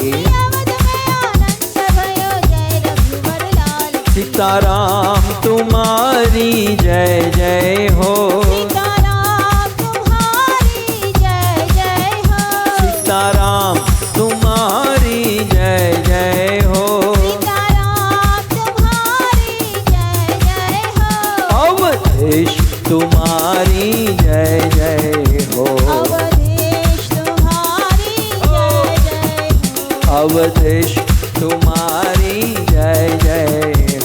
सीताराम तुम्हारी जय जय हो, सीताराम तुम्हारी जय जय हो, सीताराम तुम्हारी जय जय हो, सीताराम तुम्हारी जय जय हो, अवधेश तुम्हारी जय जय हो, अवधेश तुम्हारी जय जय हो, अवधेश तुम्हारी जय जय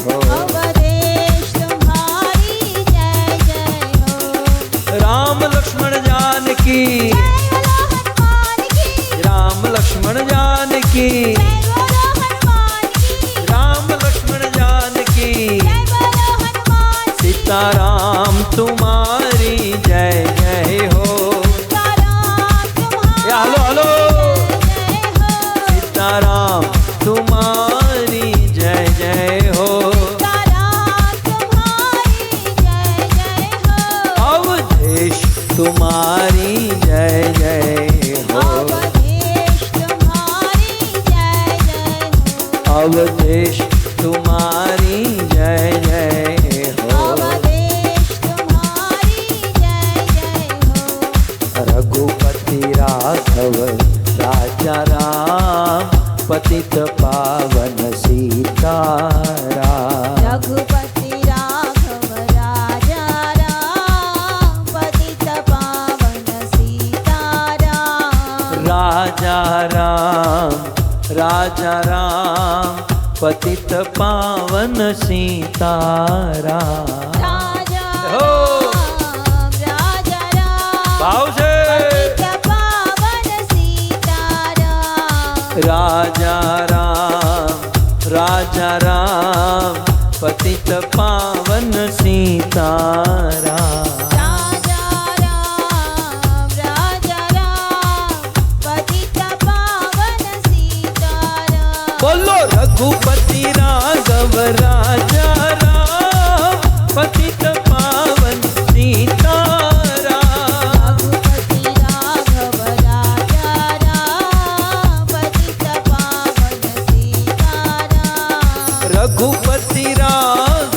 हो, अवधेश तुम्हारी जय जय हो। राम लक्ष्मण जानकी, जय बोलो हनुमान की, राम लक्ष्मण जानकी, जय बोलो हनुमान की, राम लक्ष्मण जानकी। जय बोलो हनुमान की, सीताराम तुम्हारी जय जय हो। सीताराम तुम्हारी हेलो हेलो, जय हो, सीताराम तुम्हारी जय जय हो, सीताराम तुम्हारी जय जय हो, अवधेश तुम्हारी जय जय हो, अवधेश तुम्हारी जय जय हो, अवधेश तुम्हारी जय जय हो, अवधेश तुम्हारी जय जय हो। रघुपति राघव राजा राम पतित पावन सीताराम। रघुपति राघव राजा राम पतित पावन सीताराम। राजा राम, राजा राम पतित पावन सीताराम। राजा हो। राम, राजा राम भाव से पतित पावन सीताराम। राजा राम, राजा राम पतित पावन सीताराम। राजा राम, राजा राम पतित पावन सीताराम। बोलो रघुपति राघव राजा राम पतित पावन सीताराम। रघुपति राघव राजा राम पतित पावन सीताराम। रघुपति राघव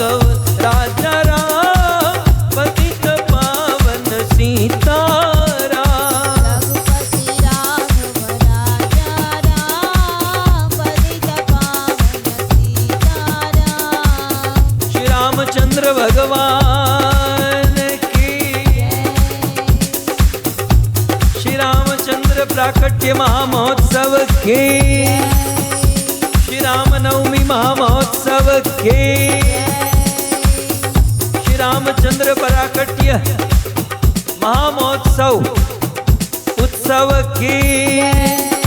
रामचंद्र भगवान की। श्री रामचंद्र प्राकट्य महामहोत्सव की। श्री रामनवमी महामहोत्सव की। श्री रामचंद्र प्राकट्य महामहोत्सव उत्सव की।